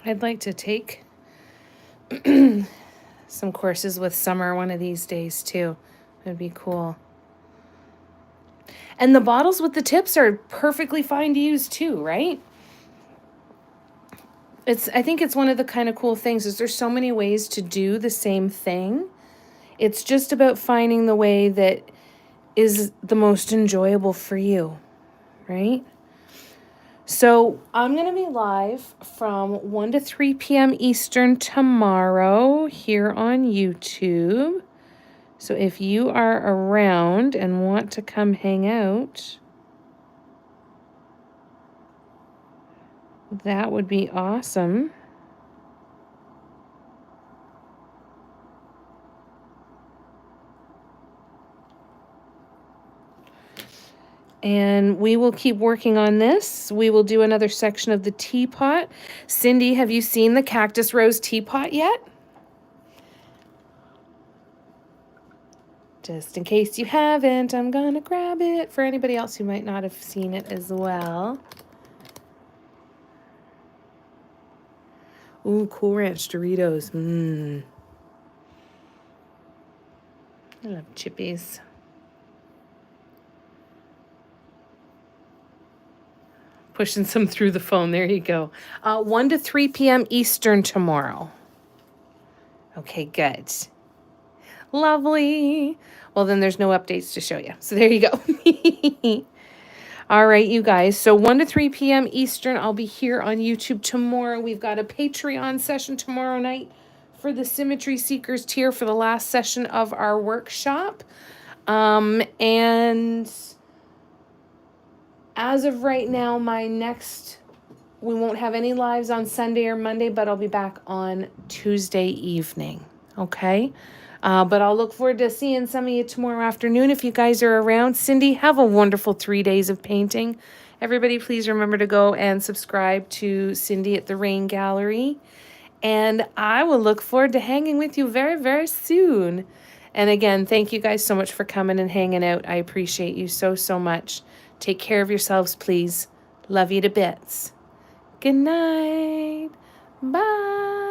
S1: I'd like to take some courses with Summer one of these days too. It'd be cool. And the bottles with the tips are perfectly fine to use too, right? I think it's one of the kind of cool things is there's so many ways to do the same thing. It's just about finding the way that is the most enjoyable for you, right? So I'm going to be live from 1 to 3 p.m. Eastern tomorrow here on YouTube. So if you are around and want to come hang out, that would be awesome. And we will keep working on this. We will do another section of the teapot. Cindy, have you seen the cactus rose teapot yet? Just in case you haven't, I'm gonna grab it for anybody else who might not have seen it as well. Ooh, Cool Ranch Doritos. I love chippies. Pushing some through the phone. There you go. 1 to 3 p.m. Eastern tomorrow. Okay, good. Lovely. Well, then there's no updates to show you. So there you go. All right, you guys. So 1 to 3 p.m. Eastern, I'll be here on YouTube tomorrow. We've got a Patreon session tomorrow night for the Symmetry Seekers tier for the last session of our workshop. And as of right now, we won't have any lives on Sunday or Monday, but I'll be back on Tuesday evening. Okay? But I'll look forward to seeing some of you tomorrow afternoon if you guys are around. Cindy, have a wonderful 3 days of painting. Everybody, please remember to go and subscribe to Cindy at the Rain Gallery. And I will look forward to hanging with you very, very soon. And again, thank you guys so much for coming and hanging out. I appreciate you so, so much. Take care of yourselves, please. Love you to bits. Good night. Bye.